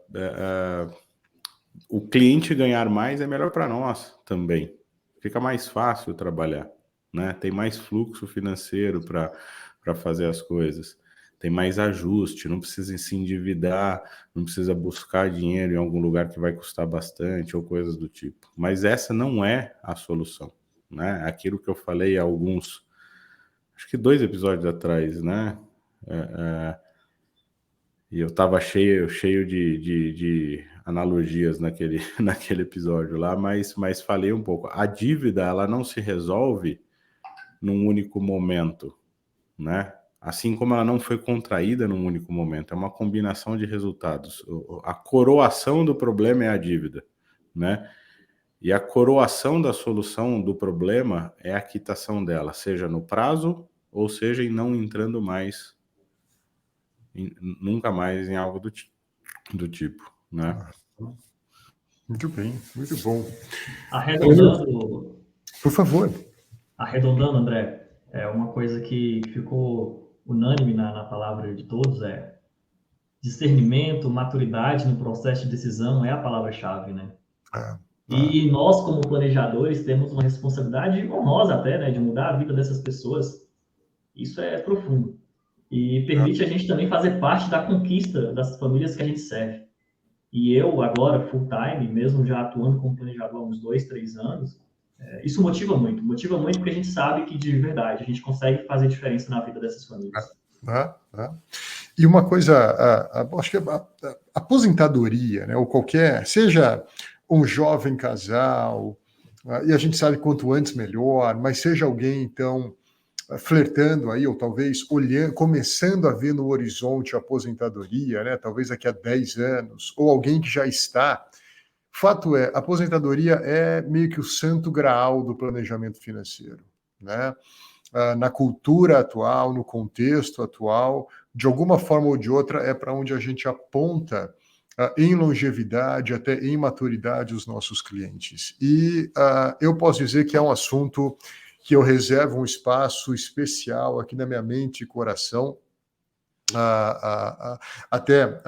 o cliente ganhar mais é melhor para nós também. Fica mais fácil trabalhar, né? Tem mais fluxo financeiro para fazer as coisas. Tem mais ajuste, não precisa se endividar, não precisa buscar dinheiro em algum lugar que vai custar bastante ou coisas do tipo. Mas essa não é a solução, né? Aquilo que eu falei há acho que 2 episódios atrás, né? E eu estava cheio de analogias naquele episódio lá, mas falei um pouco. A dívida, ela não se resolve num único momento, né? Assim como ela não foi contraída num único momento, é uma combinação de resultados. A coroação do problema é a dívida, né? E a coroação da solução do problema é a quitação dela, seja no prazo ou seja em não entrando mais, nunca mais em algo do tipo, né? Muito bem, muito bom. Arredondando, Por favor. André, uma coisa que ficou unânime na palavra de todos discernimento, maturidade no processo de decisão é a palavra-chave, né? E nós, como planejadores, temos uma responsabilidade honrosa até, né, de mudar a vida dessas pessoas. Isso é profundo. E permite a gente também fazer parte da conquista das famílias que a gente serve. E eu, agora, full time, mesmo já atuando como planejador há uns 2, 3 anos, isso motiva muito porque a gente sabe que, de verdade, a gente consegue fazer diferença na vida dessas famílias. E uma coisa, acho que a aposentadoria, né, ou qualquer, seja um jovem casal, e a gente sabe quanto antes melhor, mas seja alguém, então, flertando aí, ou talvez olhando, começando a ver no horizonte a aposentadoria, né, talvez daqui a 10 anos, ou alguém que já está. Fato é, a aposentadoria é meio que o santo graal do planejamento financeiro, né? Na cultura atual, no contexto atual, de alguma forma ou de outra, é para onde a gente aponta em longevidade, até em maturidade, os nossos clientes. E eu posso dizer que é um assunto que eu reservo um espaço especial aqui na minha mente e coração. Até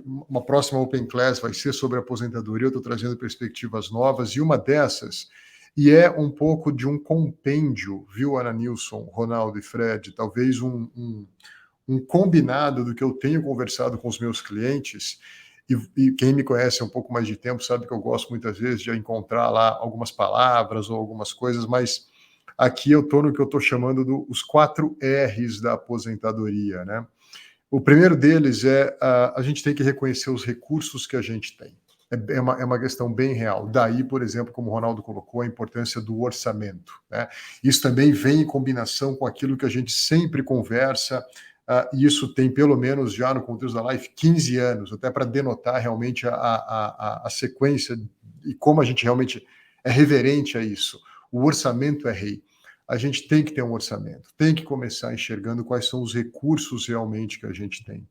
uma próxima Open Class vai ser sobre aposentadoria, eu estou trazendo perspectivas novas, e uma dessas, e é um pouco de um compêndio, viu, Ana Nilson, Ronaldo e Fred, talvez um combinado do que eu tenho conversado com os meus clientes, e quem me conhece há um pouco mais de tempo sabe que eu gosto muitas vezes de encontrar lá algumas palavras ou algumas coisas, mas aqui eu estou no que eu estou chamando dos 4 R's da aposentadoria, né? O primeiro deles é a gente tem que reconhecer os recursos que a gente tem. É uma questão bem real. Daí, por exemplo, como o Ronaldo colocou, a importância do orçamento, né? Isso também vem em combinação com aquilo que a gente sempre conversa, e isso tem pelo menos já no contexto da Life 15 anos, até para denotar realmente a sequência e como a gente realmente é reverente a isso. O orçamento é rei. A gente tem que ter um orçamento, tem que começar enxergando quais são os recursos realmente que a gente tem.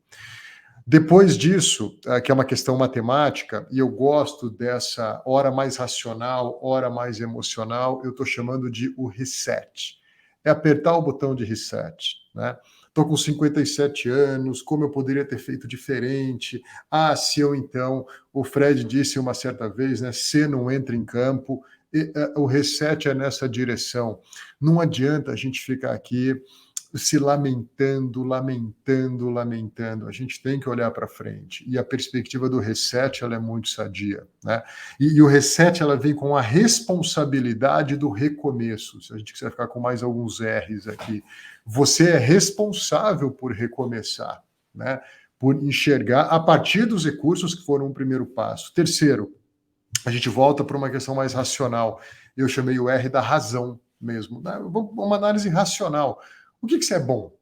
Depois disso, que é uma questão matemática, e eu gosto dessa hora mais racional, hora mais emocional, eu estou chamando de o reset. É apertar o botão de reset, né? Estou com 57 anos, como eu poderia ter feito diferente? Se eu então, o Fred disse uma certa vez, né? Se não entra em campo, o reset é nessa direção. Não adianta a gente ficar aqui se lamentando. A gente tem que olhar para frente. E a perspectiva do reset, ela é muito sadia, né? E o reset, ela vem com a responsabilidade do recomeço. Se a gente quiser ficar com mais alguns R's aqui, você é responsável por recomeçar, né? Por enxergar a partir dos recursos que foram um primeiro passo. Terceiro, a gente volta para uma questão mais racional. Eu chamei o R da razão mesmo, né? Uma análise racional. O que você é bom?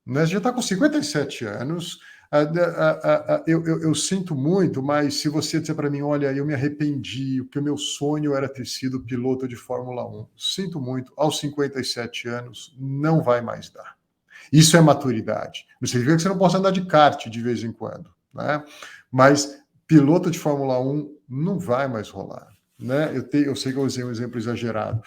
Né? Você já está com 57 anos, eu sinto muito, mas se você disser para mim, olha, eu me arrependi, porque o meu sonho era ter sido piloto de Fórmula 1. Sinto muito, aos 57 anos não vai mais dar. Isso é maturidade. Não significa que você não possa andar de kart de vez em quando, né? Mas piloto de Fórmula 1 não vai mais rolar, né? Eu sei que eu usei um exemplo exagerado,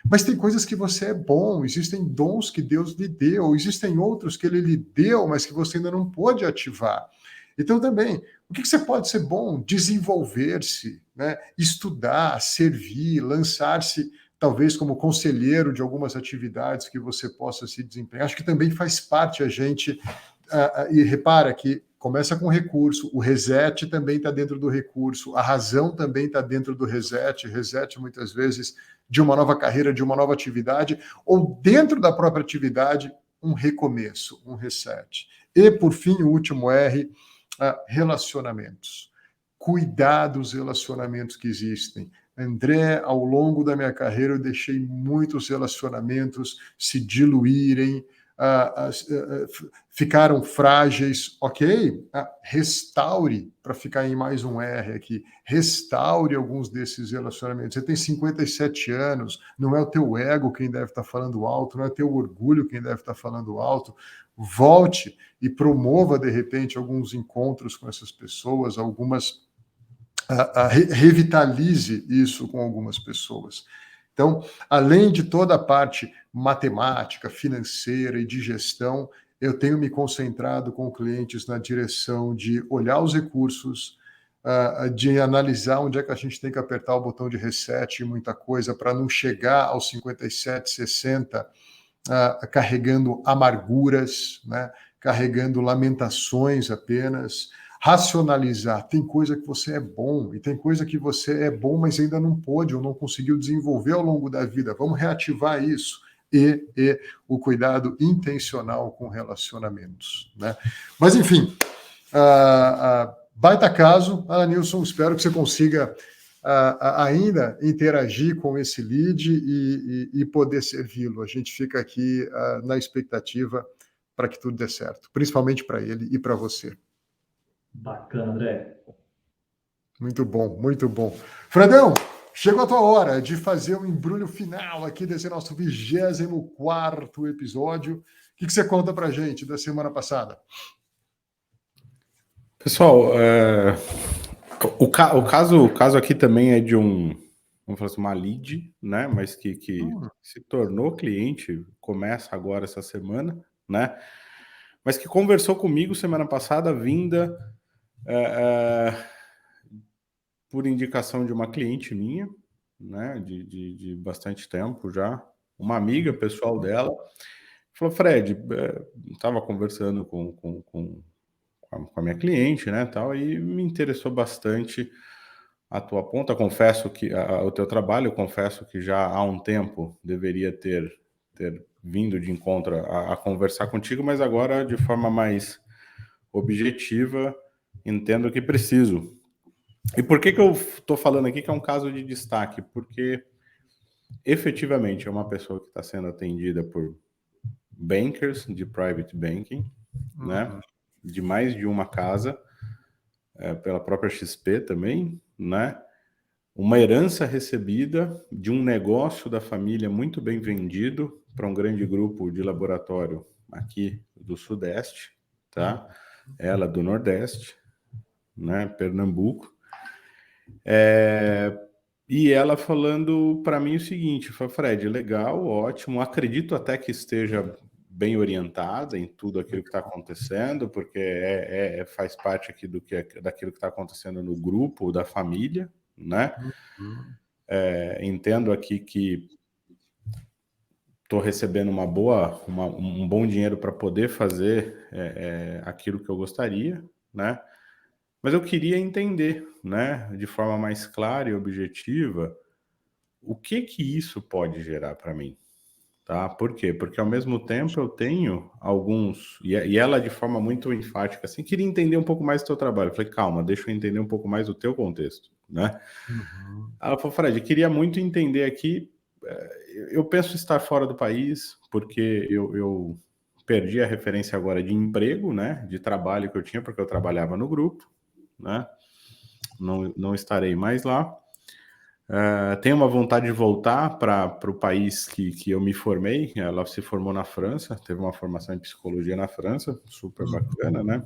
mas tem coisas que você é bom, existem dons que Deus lhe deu, existem outros que ele lhe deu, mas que você ainda não pôde ativar. Então também, o que você pode ser bom? Desenvolver-se, né? Estudar, servir, lançar-se talvez como conselheiro de algumas atividades que você possa se desempenhar. Acho que também faz parte a gente, e repara que começa com recurso, o reset também está dentro do recurso, a razão também está dentro do reset muitas vezes de uma nova carreira, de uma nova atividade, ou dentro da própria atividade, um recomeço, um reset. E, por fim, o último R, relacionamentos. Cuidar dos relacionamentos que existem. André, ao longo da minha carreira, eu deixei muitos relacionamentos se diluírem, ficaram frágeis, ok? Restaure, para ficar em mais um R aqui, restaure alguns desses relacionamentos. Você tem 57 anos, não é o teu ego quem deve estar falando alto, não é o teu orgulho quem deve estar falando alto. Volte e promova, de repente, alguns encontros com essas pessoas, revitalize isso com algumas pessoas. Então, além de toda a parte matemática, financeira e de gestão, eu tenho me concentrado com clientes na direção de olhar os recursos, de analisar onde é que a gente tem que apertar o botão de reset e muita coisa para não chegar aos 57, 60 carregando amarguras, né? Carregando lamentações apenas. Racionalizar, tem coisa que você é bom e tem coisa que você é bom, mas ainda não pôde ou não conseguiu desenvolver ao longo da vida. Vamos reativar isso. E o cuidado intencional com relacionamentos, né? Mas, enfim, baita caso, Nilson, espero que você consiga ainda interagir com esse lead e poder servi-lo. A gente fica aqui na expectativa para que tudo dê certo, principalmente para ele e para você. Bacana, André. Muito bom, muito bom. Fredão, chegou a tua hora de fazer o embrulho final aqui desse nosso 24º episódio. O que você conta pra gente da semana passada? Pessoal, o caso aqui também é de vamos falar assim, uma lead, né? Mas que se tornou cliente, começa agora essa semana, né? Mas que conversou comigo semana passada, vinda por indicação de uma cliente minha, né? De bastante tempo já, uma amiga pessoal dela, falou: Fred, estava conversando com a minha cliente, né, tal, e me interessou bastante a tua ponta. Confesso que o teu trabalho, confesso que já há um tempo deveria ter vindo de encontro a conversar contigo, mas agora de forma mais objetiva entendo que preciso. E por que eu estou falando aqui que é um caso de destaque? Porque efetivamente é uma pessoa que está sendo atendida por bankers de private banking, né, de mais de uma casa, pela própria XP também, né? Uma herança recebida de um negócio da família muito bem vendido para um grande grupo de laboratório aqui do Sudeste, tá? Ela do Nordeste, né? Pernambuco. E ela falando para mim o seguinte: Fred, legal, ótimo, acredito até que esteja bem orientada em tudo aquilo que está acontecendo, porque faz parte aqui daquilo que está acontecendo no grupo da família, né? Entendo aqui que estou recebendo um bom dinheiro para poder fazer aquilo que eu gostaria, né? Mas eu queria entender, né, de forma mais clara e objetiva, o que isso pode gerar para mim. Tá? Por quê? Porque ao mesmo tempo eu tenho alguns, e ela de forma muito enfática, assim, queria entender um pouco mais do teu trabalho. Eu falei, calma, deixa eu entender um pouco mais do teu contexto, né? Ela falou, Fred, eu queria muito entender aqui, eu penso estar fora do país, porque eu perdi a referência agora de emprego, né, de trabalho que eu tinha, porque eu trabalhava no grupo, né? Não estarei mais lá. Tenho uma vontade de voltar para o país que eu me formei. Ela se formou na França, teve uma formação em psicologia na França, super bacana, né?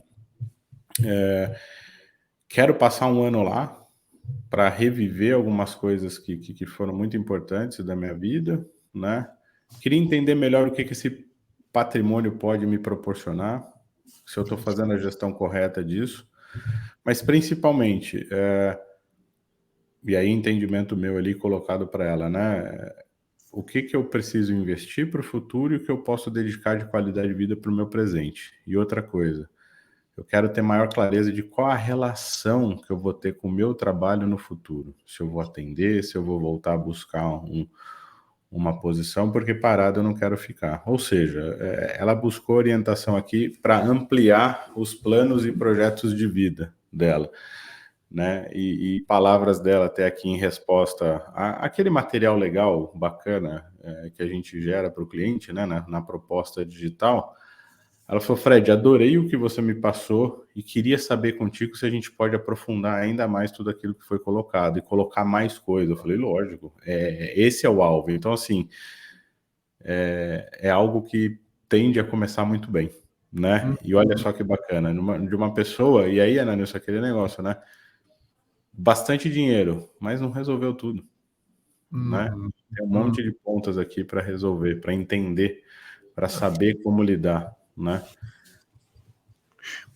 Quero passar um ano lá para reviver algumas coisas que foram muito importantes da minha vida, né? Queria entender melhor o que esse patrimônio pode me proporcionar, se eu estou fazendo a gestão correta disso, mas principalmente e aí entendimento meu ali colocado para ela, né? O que eu preciso investir para o futuro e o que eu posso dedicar de qualidade de vida para o meu presente. E outra coisa, eu quero ter maior clareza de qual a relação que eu vou ter com o meu trabalho no futuro. Se eu vou atender, se eu vou voltar a buscar uma posição, porque parado eu não quero ficar. Ou seja, ela buscou orientação aqui para ampliar os planos e projetos de vida dela. Né? E palavras dela até aqui em resposta àquele material legal, bacana, que a gente gera para o cliente, né? Na proposta digital. Ela falou, Fred, adorei o que você me passou e queria saber contigo se a gente pode aprofundar ainda mais tudo aquilo que foi colocado e colocar mais coisa. Eu falei, lógico, esse é o alvo. Então, assim, é algo que tende a começar muito bem, né? E olha só que bacana, de uma pessoa, e aí, Ananilson, aquele negócio, né? Bastante dinheiro, mas não resolveu tudo, né? Tem um monte de pontas aqui para resolver, para entender, para saber como lidar, né?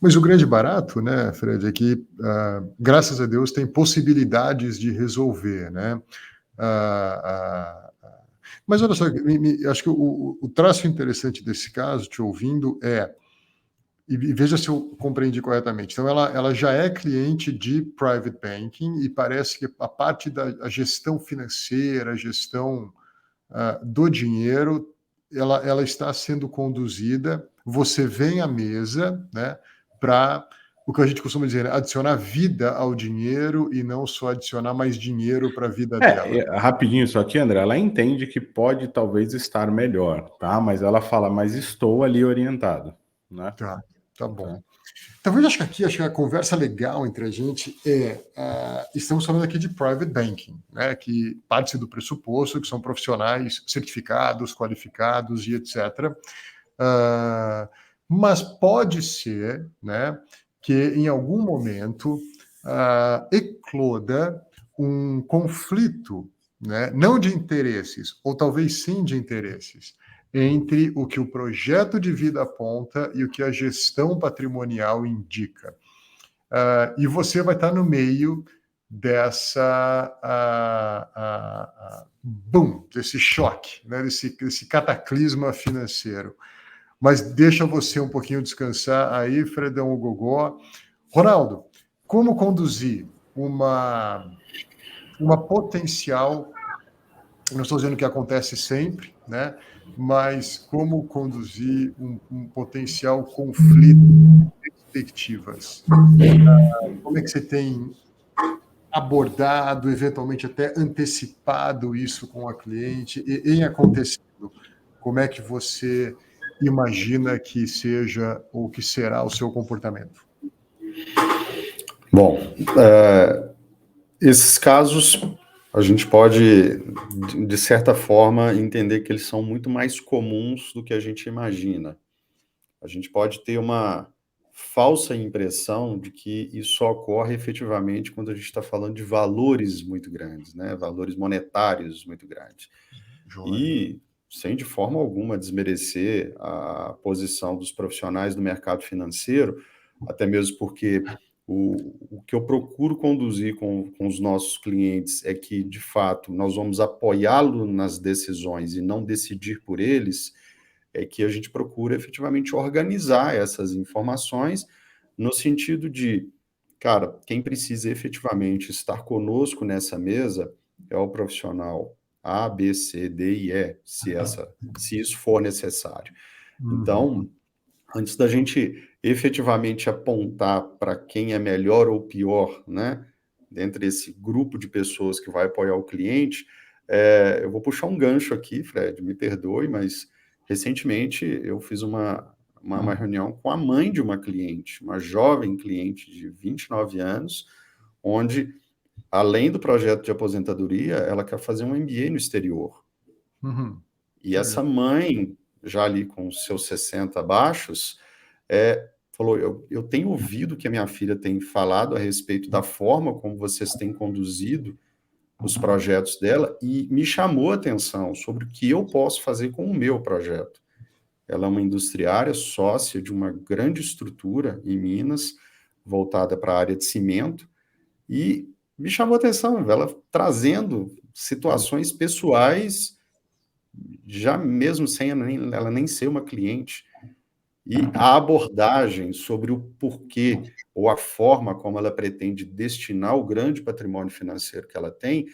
Mas o grande barato, né, Fred, é que, graças a Deus, tem possibilidades de resolver, né? Mas olha só, acho que o traço interessante desse caso, te ouvindo, e veja se eu compreendi corretamente. Então, ela já é cliente de private banking e parece que a parte da gestão financeira, a gestão do dinheiro, ela está sendo conduzida. Você vem à mesa, né, para o que a gente costuma dizer, né, adicionar vida ao dinheiro e não só adicionar mais dinheiro para a vida dela. Rapidinho isso aqui, André, ela entende que pode talvez estar melhor, tá? Mas ela fala, mas estou ali orientado, né? Tá bom. Talvez acho que a conversa legal entre a gente estamos falando aqui de private banking, né, que parte do pressuposto que são profissionais certificados, qualificados e etc. Mas pode ser, né, que em algum momento ecloda um conflito, né, não de interesses, ou talvez sim de interesses, entre o que o projeto de vida aponta e o que a gestão patrimonial indica. E você vai estar no meio desse choque, né, desse cataclisma financeiro. Mas deixa você um pouquinho descansar aí, Fredão, o Gogó. Ronaldo, como conduzir uma potencial, não estou dizendo que acontece sempre, né, mas como conduzir um potencial conflito de perspectivas? Como é que você tem abordado, eventualmente até antecipado isso com a cliente? E em acontecendo, como é que você imagina que seja ou que será o seu comportamento? Bom, esses casos a gente pode, de certa forma, entender que eles são muito mais comuns do que a gente imagina. A gente pode ter uma falsa impressão de que isso ocorre efetivamente quando a gente está falando de valores muito grandes, né? Valores monetários muito grandes. E sem de forma alguma desmerecer a posição dos profissionais do mercado financeiro, até mesmo porque o que eu procuro conduzir com os nossos clientes é que, de fato, nós vamos apoiá-lo nas decisões e não decidir por eles, é que a gente procura efetivamente organizar essas informações no sentido de, cara, quem precisa efetivamente estar conosco nessa mesa é o profissional A, B, C, D e E, se isso for necessário. Então, antes da gente efetivamente apontar para quem é melhor ou pior, né, dentre esse grupo de pessoas que vai apoiar o cliente, eu vou puxar um gancho aqui, Fred, me perdoe, mas recentemente eu fiz uma reunião com a mãe de uma cliente, uma jovem cliente de 29 anos, onde, além do projeto de aposentadoria, ela quer fazer um MBA no exterior. E essa mãe, já ali com seus 60 abaixos, falou, eu tenho ouvido que a minha filha tem falado a respeito da forma como vocês têm conduzido os projetos dela e me chamou a atenção sobre o que eu posso fazer com o meu projeto. Ela é uma industriária, sócia de uma grande estrutura em Minas, voltada para a área de cimento, e me chamou a atenção, ela trazendo situações pessoais, já mesmo sem ela nem ser uma cliente, e a abordagem sobre o porquê ou a forma como ela pretende destinar o grande patrimônio financeiro que ela tem,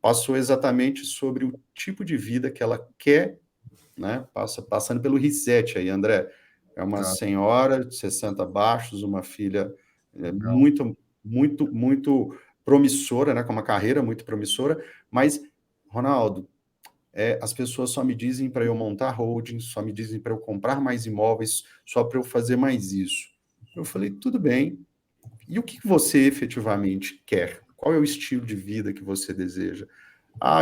passou exatamente sobre o tipo de vida que ela quer, né? Passando pelo reset aí, André. É uma senhora de 60 baixos, uma filha muito, muito, muito promissora, né? Com uma carreira muito promissora, mas, Ronaldo, as pessoas só me dizem para eu montar holding, só me dizem para eu comprar mais imóveis, só para eu fazer mais isso. Eu falei, tudo bem. E o que você efetivamente quer? Qual é o estilo de vida que você deseja?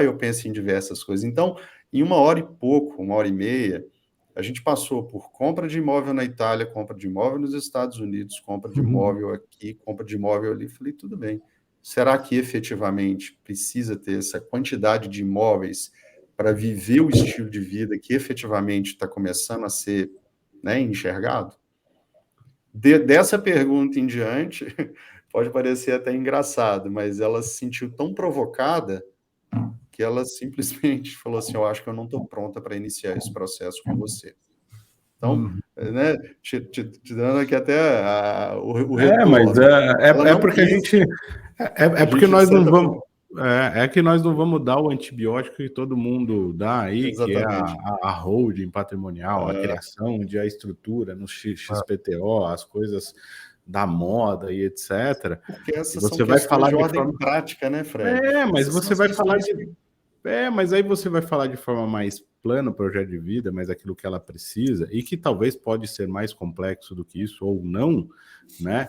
Eu penso em diversas coisas. Então, em 1 hora e pouco, 1 hora e meia, a gente passou por compra de imóvel na Itália, compra de imóvel nos Estados Unidos, compra de imóvel aqui, compra de imóvel ali. Falei, tudo bem. Será que efetivamente precisa ter essa quantidade de imóveis para viver o estilo de vida que efetivamente está começando a ser, né, enxergado? Dessa pergunta em diante, pode parecer até engraçado, mas ela se sentiu tão provocada que ela simplesmente falou assim, eu acho que eu não estou pronta para iniciar esse processo com você. Então, né, te dando aqui até o retorno. Mas porque a gente... porque nós não vamos... que nós não vamos dar o antibiótico que todo mundo dá aí, exatamente, que é a holding patrimonial, a criação de a estrutura no XPTO, as coisas da moda e etc. Porque essas você são vai falar de ordem prática, né, Fred? Mas você vai falar de... mas aí você vai falar de forma mais plana o projeto de vida, mas aquilo que ela precisa, e que talvez pode ser mais complexo do que isso, ou não, né?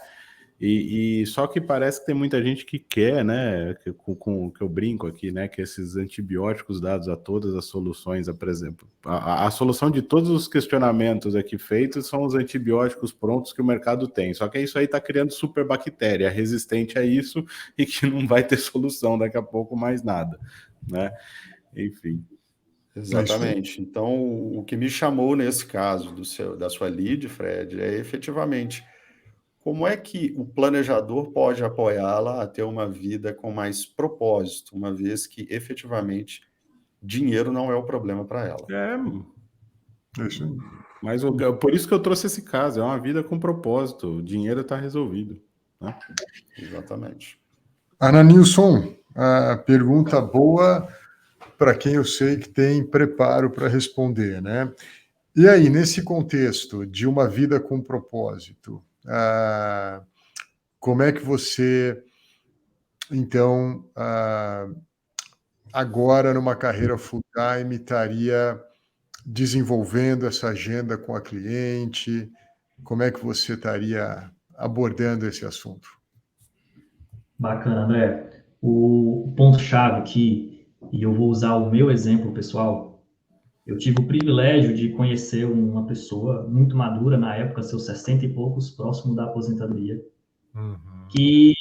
E só que parece que tem muita gente que quer, né, que eu brinco aqui, né, que esses antibióticos dados a todas as soluções, por exemplo, a solução de todos os questionamentos aqui feitos são os antibióticos prontos que o mercado tem, só que isso aí está criando superbactéria resistente a isso e que não vai ter solução daqui a pouco mais nada, né, enfim. Exatamente. Então, o que me chamou nesse caso da sua lead, Fred, é efetivamente como é que o planejador pode apoiá-la a ter uma vida com mais propósito, uma vez que efetivamente dinheiro não é o problema para ela. É isso aí. Mas por isso que eu trouxe esse caso, é uma vida com propósito, o dinheiro está resolvido, né? Exatamente. Ana Nilson, a pergunta boa para quem eu sei que tem preparo para responder, né? E aí, nesse contexto de uma vida com propósito, como é que você, então, agora numa carreira full-time, estaria desenvolvendo essa agenda com a cliente? Como é que você estaria abordando esse assunto? Bacana, André. O ponto-chave aqui, e eu vou usar o meu exemplo pessoal, eu tive o privilégio de conhecer uma pessoa muito madura, na época, seus 60 e poucos, próximo da aposentadoria, que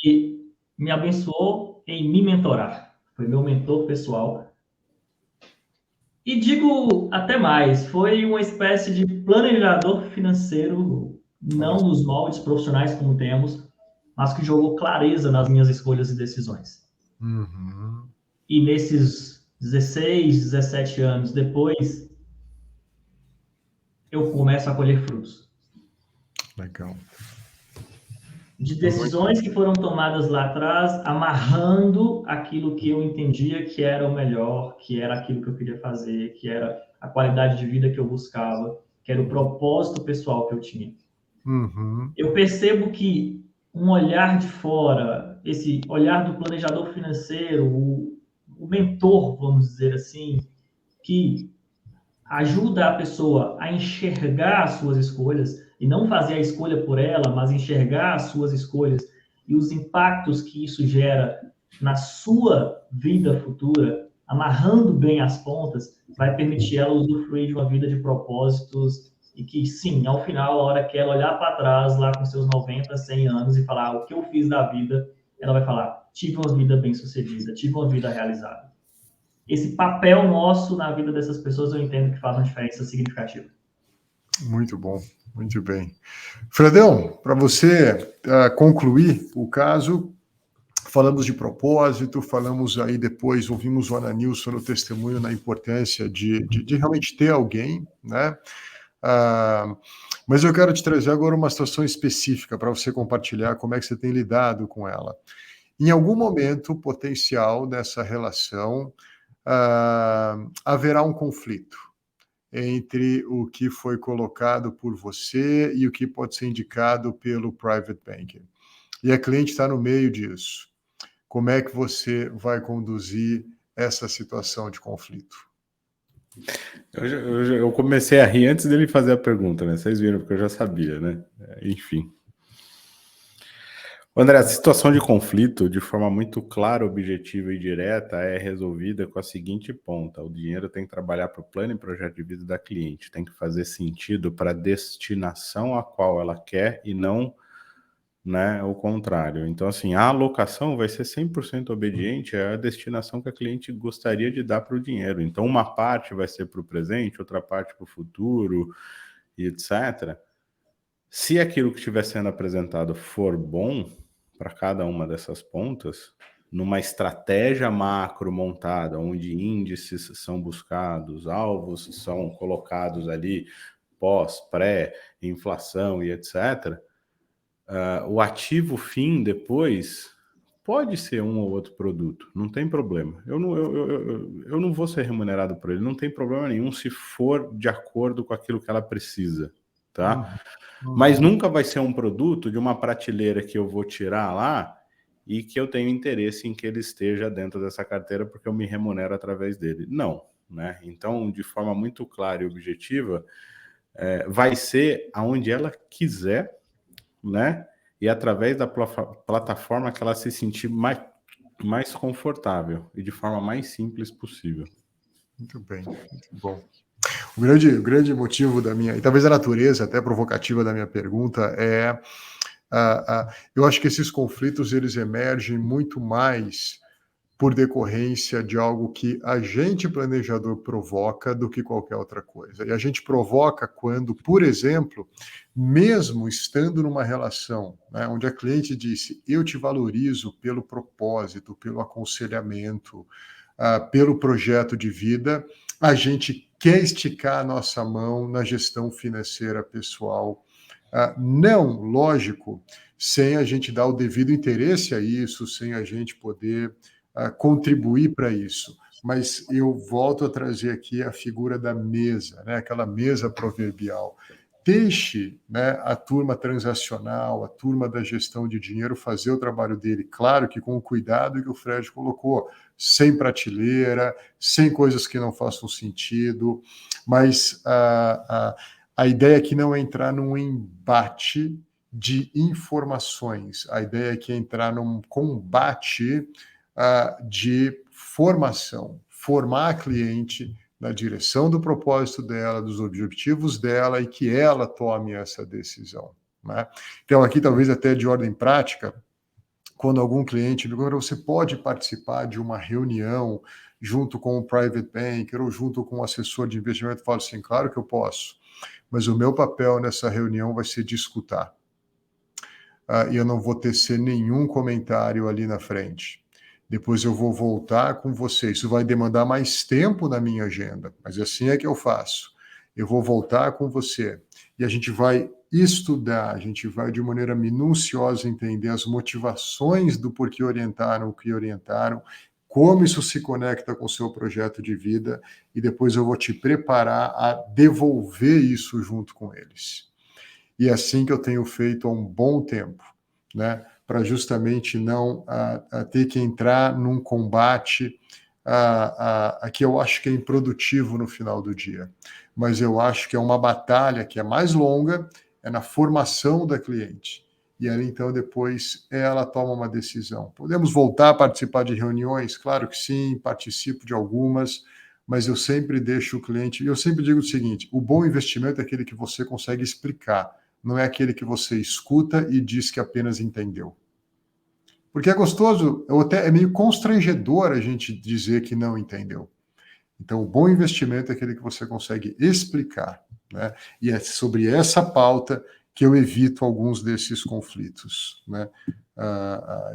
me abençoou em me mentorar. Foi meu mentor pessoal. E digo até mais, foi uma espécie de planejador financeiro, não nos moldes profissionais como temos, mas que jogou clareza nas minhas escolhas e decisões. E nesses 16, 17 anos depois, eu começo a colher frutos. Legal. De decisões que foram tomadas lá atrás, amarrando aquilo que eu entendia que era o melhor, que era aquilo que eu queria fazer, que era a qualidade de vida que eu buscava, que era o propósito pessoal que eu tinha. Eu percebo que um olhar de fora, esse olhar do planejador financeiro, o mentor, vamos dizer assim, que ajuda a pessoa a enxergar as suas escolhas e não fazer a escolha por ela, mas enxergar as suas escolhas e os impactos que isso gera na sua vida futura, amarrando bem as pontas, vai permitir ela usufruir de uma vida de propósitos e que, sim, ao final, a hora que ela olhar para trás, lá com seus 90, 100 anos e falar o que eu fiz da vida, ela vai falar, tive uma vida bem-sucedida, tive uma vida realizada. Esse papel nosso na vida dessas pessoas eu entendo que faz uma diferença significativa. Muito bom, muito bem. Fredão, para você concluir o caso, falamos de propósito, falamos aí depois, ouvimos o Ana Nilson no testemunho na importância de realmente ter alguém, né? Mas eu quero te trazer agora uma situação específica para você compartilhar como é que você tem lidado com ela. Em algum momento potencial dessa relação, haverá um conflito entre o que foi colocado por você e o que pode ser indicado pelo private banking. E a cliente está no meio disso. Como é que você vai conduzir essa situação de conflito? Eu comecei a rir antes dele fazer a pergunta, né? Vocês viram, porque eu já sabia, né? Enfim. André, a situação de conflito, de forma muito clara, objetiva e direta, é resolvida com a seguinte ponta: o dinheiro tem que trabalhar para o plano e projeto de vida da cliente, tem que fazer sentido para a destinação a qual ela quer e não, né, o contrário. Então, assim, a alocação vai ser 100% obediente à destinação que a cliente gostaria de dar para o dinheiro. Então, uma parte vai ser para o presente, outra parte para o futuro, e etc. Se aquilo que estiver sendo apresentado for bom para cada uma dessas pontas, numa estratégia macro montada, onde índices são buscados, alvos são colocados ali, pós, pré, inflação e etc., o ativo fim depois pode ser um ou outro produto, não tem problema. Eu não vou ser remunerado por ele, não tem problema nenhum se for de acordo com aquilo que ela precisa, tá? Mas nunca vai ser um produto de uma prateleira que eu vou tirar lá e que eu tenho interesse em que ele esteja dentro dessa carteira porque eu me remunero através dele. Não, né? Então, de forma muito clara e objetiva, vai ser aonde ela quiser, né? e através da plataforma que ela se sentir mais confortável e de forma mais simples possível. Muito bem, muito bom. O grande motivo da minha, e talvez a natureza até provocativa da minha pergunta é, eu acho que esses conflitos eles emergem muito mais por decorrência de algo que a gente, planejador, provoca do que qualquer outra coisa. E a gente provoca quando, por exemplo, mesmo estando numa relação, né, onde a cliente disse, eu te valorizo pelo propósito, pelo aconselhamento, pelo projeto de vida, a gente quer esticar a nossa mão na gestão financeira pessoal. Não, lógico, sem a gente dar o devido interesse a isso, sem a gente poder contribuir para isso. Mas eu volto a trazer aqui a figura da mesa, né? Aquela mesa proverbial. Deixe, né, a turma transacional, a turma da gestão de dinheiro fazer o trabalho dele, claro que com o cuidado que o Fred colocou, sem prateleira, sem coisas que não façam sentido, mas a ideia aqui não é entrar num embate de informações, a ideia aqui é entrar num combate de formação, formar a cliente na direção do propósito dela, dos objetivos dela e que ela tome essa decisão, né? Então, aqui talvez até de ordem prática, quando algum cliente me pergunta, você pode participar de uma reunião junto com um private banker ou junto com um assessor de investimento? Eu falo assim, claro que eu posso, mas o meu papel nessa reunião vai ser de escutar. E eu não vou tecer nenhum comentário ali na frente. Depois eu vou voltar com você. Isso vai demandar mais tempo na minha agenda, mas assim é que eu faço. Eu vou voltar com você e a gente vai estudar, a gente vai de maneira minuciosa entender as motivações do porquê orientaram o que orientaram, como isso se conecta com o seu projeto de vida e depois eu vou te preparar a devolver isso junto com eles. E é assim que eu tenho feito há um bom tempo, né? Para justamente não ter que entrar num combate que eu acho que é improdutivo no final do dia. Mas eu acho que é uma batalha que é mais longa, é na formação da cliente. E aí, então, depois ela toma uma decisão. Podemos voltar a participar de reuniões? Claro que sim, participo de algumas, mas eu sempre deixo o cliente... Eu sempre digo o seguinte, o bom investimento é aquele que você consegue explicar, não é aquele que você escuta e diz que apenas entendeu. Porque é gostoso, até é meio constrangedor a gente dizer que não entendeu. Então, o bom investimento é aquele que você consegue explicar, né? E é sobre essa pauta que eu evito alguns desses conflitos, né?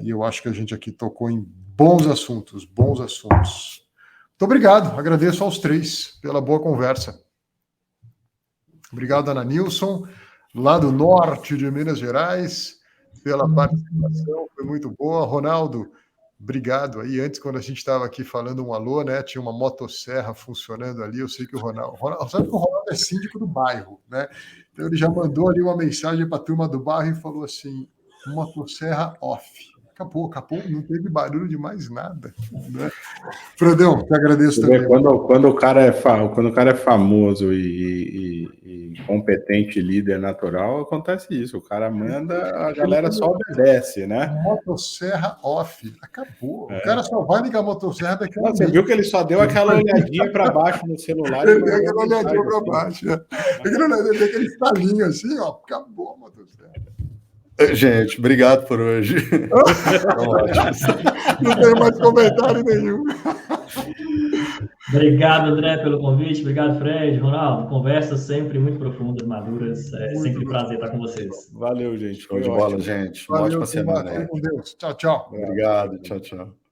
E eu acho que a gente aqui tocou em bons assuntos, bons assuntos. Muito obrigado, agradeço aos três pela boa conversa. Obrigado, Ana Nilson, lá do norte de Minas Gerais, pela participação, foi muito boa. Ronaldo, obrigado aí. Antes, quando a gente estava aqui falando um alô, né, tinha uma motosserra funcionando ali, eu sei que o Ronaldo sabe que o Ronaldo é síndico do bairro, né? Então ele já mandou ali uma mensagem para a turma do bairro e falou assim, motosserra off. Acabou, não teve barulho de mais nada, né? Fredão, te agradeço também. Quando o cara é famoso e competente líder natural, acontece isso. O cara manda, a galera só obedece, né? Motosserra off. Acabou. O cara só vai ligar a motosserra daqui a um mês. Você viu que ele só deu aquela olhadinha para baixo no celular. Ele deu aquela olhadinha para baixo. Ele deu aquele estalinho assim, ó. Acabou a motosserra. Gente, obrigado por hoje. Não tenho mais comentário nenhum. Obrigado, André, pelo convite. Obrigado, Fred, Ronaldo. Conversas sempre muito profundas, maduras. É sempre um prazer estar com vocês. Valeu, gente. Show de bola, gente. Uma ótima semana. Com Deus. Tchau, tchau. Obrigado. Tchau, tchau.